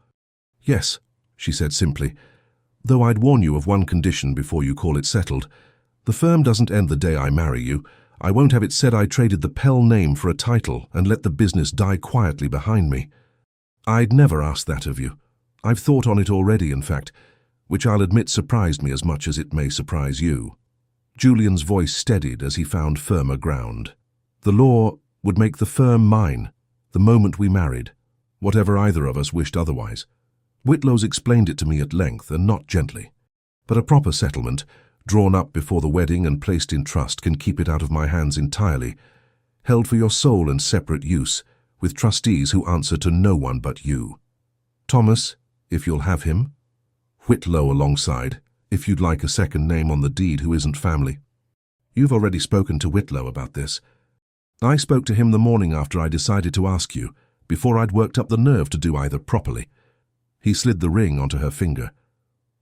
Yes, she said simply, though I'd warn you of one condition before you call it settled. The firm doesn't end the day I marry you. I won't have it said I traded the Pell name for a title and let the business die quietly behind me. I'd never ask that of you. I've thought on it already, in fact, which I'll admit surprised me as much as it may surprise you. Julian's voice steadied as he found firmer ground. The law would make the firm mine, the moment we married, whatever either of us wished otherwise. Whitlow's explained it to me at length and not gently. But a proper settlement, drawn up before the wedding and placed in trust, can keep it out of my hands entirely, held for your sole and separate use, with trustees who answer to no one but you. Thomas, if you'll have him. Whitlow alongside, if you'd like a second name on the deed who isn't family. You've already spoken to Whitlow about this. I spoke to him the morning after I decided to ask you, before I'd worked up the nerve to do either properly. He slid the ring onto her finger.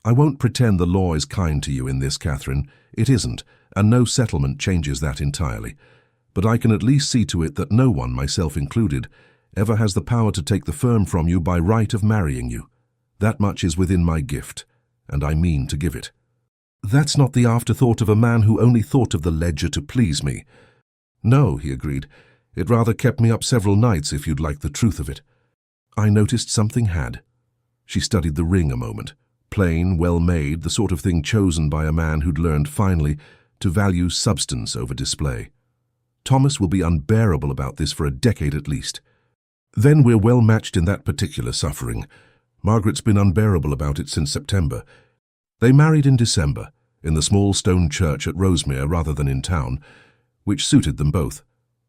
I won't pretend the law is kind to you in this, Catherine. It isn't, and no settlement changes that entirely. But I can at least see to it that no one, myself included, ever has the power to take the firm from you by right of marrying you. That much is within my gift, and I mean to give it. That's not the afterthought of a man who only thought of the ledger to please me. No, he agreed. It rather kept me up several nights, if you'd like the truth of it. I noticed something had. She studied the ring a moment. Plain, well-made, the sort of thing chosen by a man who'd learned finally to value substance over display. Thomas will be unbearable about this for a decade at least. Then we're well matched in that particular suffering. Margaret's been unbearable about it since September. They married in December, in the small stone church at Rosemere rather than in town, which suited them both.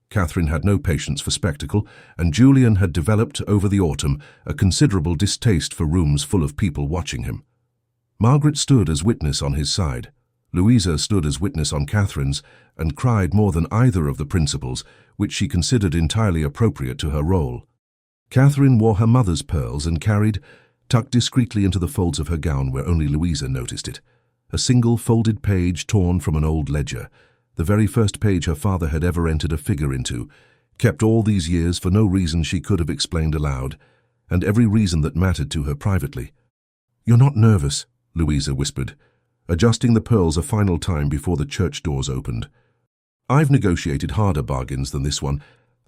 Catherine had no patience for spectacle, and Julian had developed over the autumn a considerable distaste for rooms full of people watching him. Margaret stood as witness on his side. Louisa stood as witness on Catherine's, and cried more than either of the principals, which she considered entirely appropriate to her role. Catherine wore her mother's pearls and carried, tucked discreetly into the folds of her gown where only Louisa noticed it, a single folded page torn from an old ledger, the very first page her father had ever entered a figure into, kept all these years for no reason she could have explained aloud, and every reason that mattered to her privately. "You're not nervous," Louisa whispered, adjusting the pearls a final time before the church doors opened. "I've negotiated harder bargains than this one.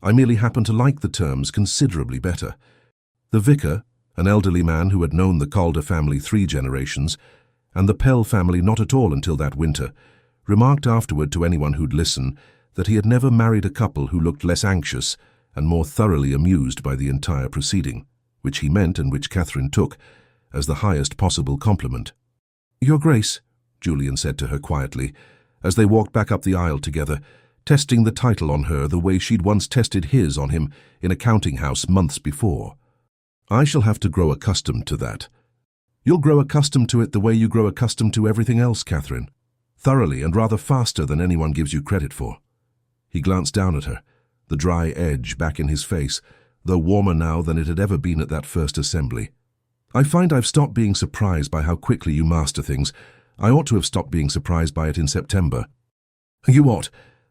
I merely happen to like the terms considerably better." The vicar, an elderly man who had known the Calder family 3 generations, and the Pell family not at all until that winter, remarked afterward to anyone who'd listen that he had never married a couple who looked less anxious and more thoroughly amused by the entire proceeding. which he meant and which Catherine took as the highest possible compliment. "Your Grace," Julian said to her quietly, as they walked back up the aisle together, testing the title on her the way she'd once tested his on him in a counting house months before. "I shall have to grow accustomed to that." "You'll grow accustomed to it the way you grow accustomed to everything else, Catherine. Thoroughly and rather faster than anyone gives you credit for." He glanced down at her, the dry edge back in his face, though warmer now than it had ever been at that first assembly. "I find I've stopped being surprised by how quickly you master things. I ought to have stopped being surprised by it in September." "You ought.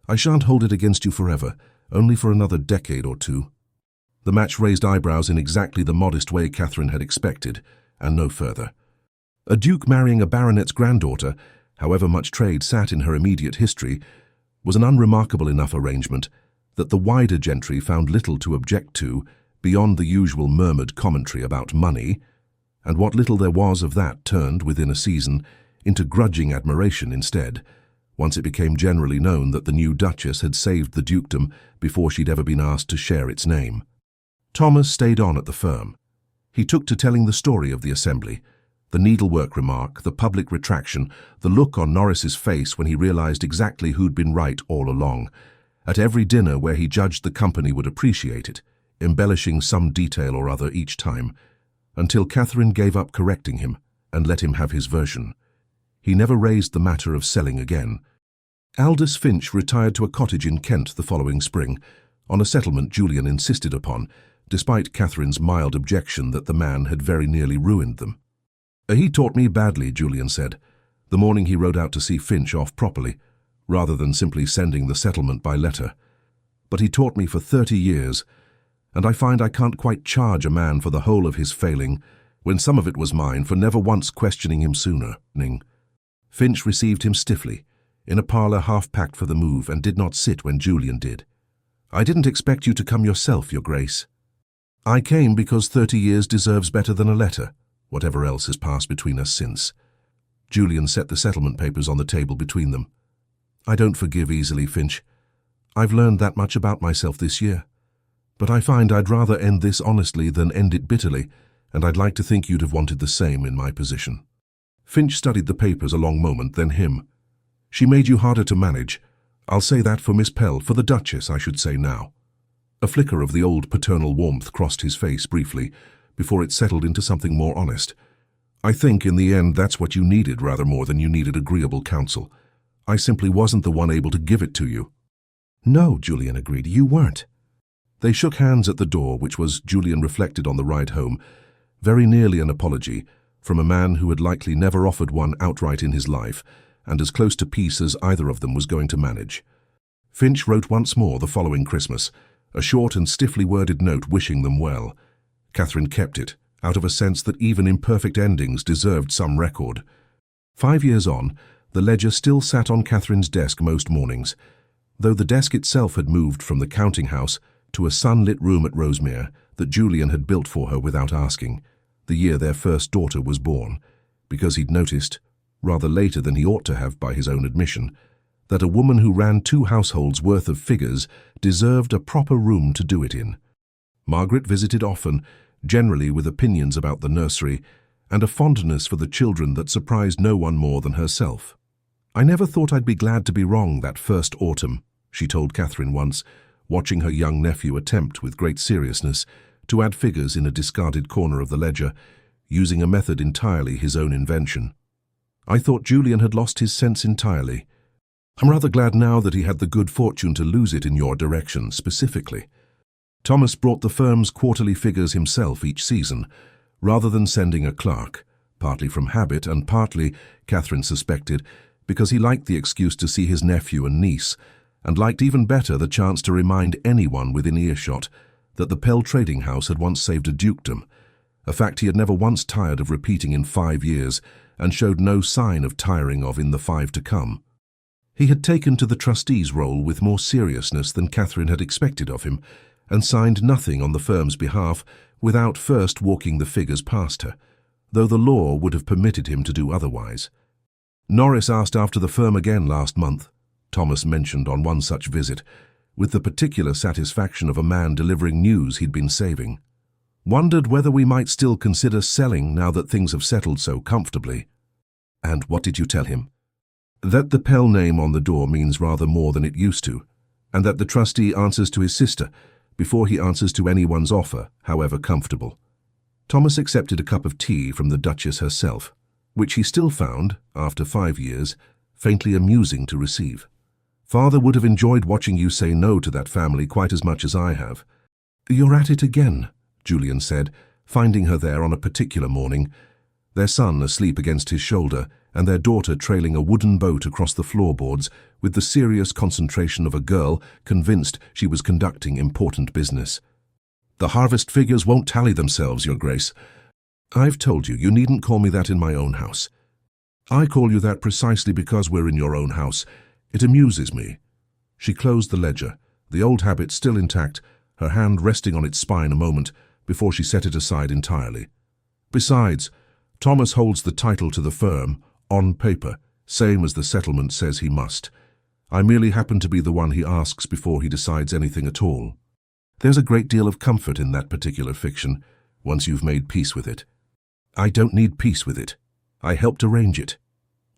I shan't hold it against you forever, only for another decade or two." The match raised eyebrows in exactly the modest way Catherine had expected, and no further. A duke marrying a baronet's granddaughter, however much trade sat in her immediate history, was an unremarkable enough arrangement that the wider gentry found little to object to beyond the usual murmured commentary about money, and what little there was of that turned, within a season, into grudging admiration instead, once it became generally known that the new Duchess had saved the dukedom before she'd ever been asked to share its name. Thomas stayed on at the firm. He took to telling the story of the assembly, the needlework remark, the public retraction, the look on Norris's face when he realized exactly who'd been right all along, at every dinner where he judged the company would appreciate it, embellishing some detail or other each time, until Catherine gave up correcting him and let him have his version. He never raised the matter of selling again. Aldous Finch retired to a cottage in Kent the following spring, on a settlement Julian insisted upon, despite Catherine's mild objection that the man had very nearly ruined them. "He taught me badly," Julian said, the morning he rode out to see Finch off properly, rather than simply sending the settlement by letter. "But he taught me for 30 years, and I find I can't quite charge a man for the whole of his failing, when some of it was mine for never once questioning him sooner." Finch received him stiffly, in a parlour half-packed for the move, and did not sit when Julian did. "I didn't expect you to come yourself, Your Grace." "I came because 30 years deserves better than a letter, whatever else has passed between us since." Julian set the settlement papers on the table between them. "I don't forgive easily, Finch. I've learned that much about myself this year. But I find I'd rather end this honestly than end it bitterly, and I'd like to think you'd have wanted the same in my position." Finch studied the papers a long moment, then him. "She made you harder to manage. I'll say that for Miss Pell, for the Duchess, I should say now." A flicker of the old paternal warmth crossed his face briefly, before it settled into something more honest. "I think, in the end, that's what you needed rather more than you needed agreeable counsel. I simply wasn't the one able to give it to you." "No," Julian agreed, "you weren't." They shook hands at the door, which was, Julian reflected on the ride home, very nearly an apology, from a man who had likely never offered one outright in his life, and as close to peace as either of them was going to manage. Finch wrote once more the following Christmas, a short and stiffly worded note wishing them well. Catherine kept it, out of a sense that even imperfect endings deserved some record. 5 years on, the ledger still sat on Catherine's desk most mornings, though the desk itself had moved from the counting house to a sunlit room at Rosemere that Julian had built for her without asking, the year their first daughter was born, because he'd noticed, rather later than he ought to have by his own admission, that a woman who ran 2 households' worth of figures deserved a proper room to do it in. Margaret visited often, generally with opinions about the nursery, and a fondness for the children that surprised no one more than herself. "I never thought I'd be glad to be wrong that first autumn," she told Catherine once, watching her young nephew attempt with great seriousness to add figures in a discarded corner of the ledger, using a method entirely his own invention. "I thought Julian had lost his sense entirely. I'm rather glad now that he had the good fortune to lose it in your direction specifically." Thomas brought the firm's quarterly figures himself each season, rather than sending a clerk, partly from habit and partly, Catherine suspected, because he liked the excuse to see his nephew and niece, and liked even better the chance to remind anyone within earshot that the Pell trading house had once saved a dukedom, a fact he had never once tired of repeating in 5 years and showed no sign of tiring of in the 5 to come. He had taken to the trustee's role with more seriousness than Catherine had expected of him, and signed nothing on the firm's behalf without first walking the figures past her, though the law would have permitted him to do otherwise. "Norris asked after the firm again last month," Thomas mentioned on one such visit, with the particular satisfaction of a man delivering news he'd been saving. Wondered whether we might still consider selling now that things have settled so comfortably. And what did you tell him? That the Pell name on the door means rather more than it used to, and that the trustee answers to his sister before he answers to anyone's offer, however comfortable. Thomas accepted a cup of tea from the Duchess herself, which he still found, after 5 years, faintly amusing to receive. Father would have enjoyed watching you say no to that family quite as much as I have. You're at it again, Julian said, finding her there on a particular morning, their son asleep against his shoulder and their daughter trailing a wooden boat across the floorboards with the serious concentration of a girl convinced she was conducting important business. The harvest figures won't tally themselves, Your Grace. I've told you, you needn't call me that in my own house. I call you that precisely because we're in your own house. It amuses me. She closed the ledger, the old habit still intact, her hand resting on its spine a moment before she set it aside entirely. Besides, Thomas holds the title to the firm, on paper, same as the settlement says he must. I merely happen to be the one he asks before he decides anything at all. There's a great deal of comfort in that particular fiction, once you've made peace with it. I don't need peace with it. I helped arrange it.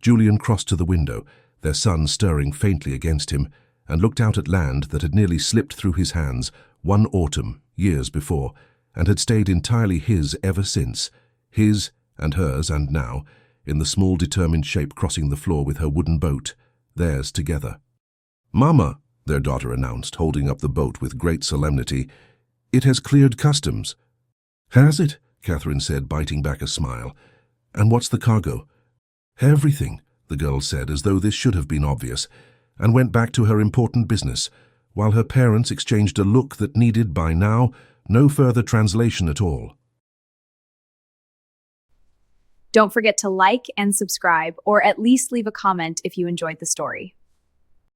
Julian crossed to the window, their son stirring faintly against him, and looked out at land that had nearly slipped through his hands one autumn, years before, and had stayed entirely his ever since, his and hers, and now, in the small determined shape crossing the floor with her wooden boat, theirs together. "Mama," their daughter announced, holding up the boat with great solemnity, "it has cleared customs." "Has it?" Catherine said, biting back a smile. "And what's the cargo?" "Everything," the girl said, as though this should have been obvious, and went back to her important business, while her parents exchanged a look that needed, by now, no further translation at all. Don't forget to like and subscribe, or at least leave a comment if you enjoyed the story.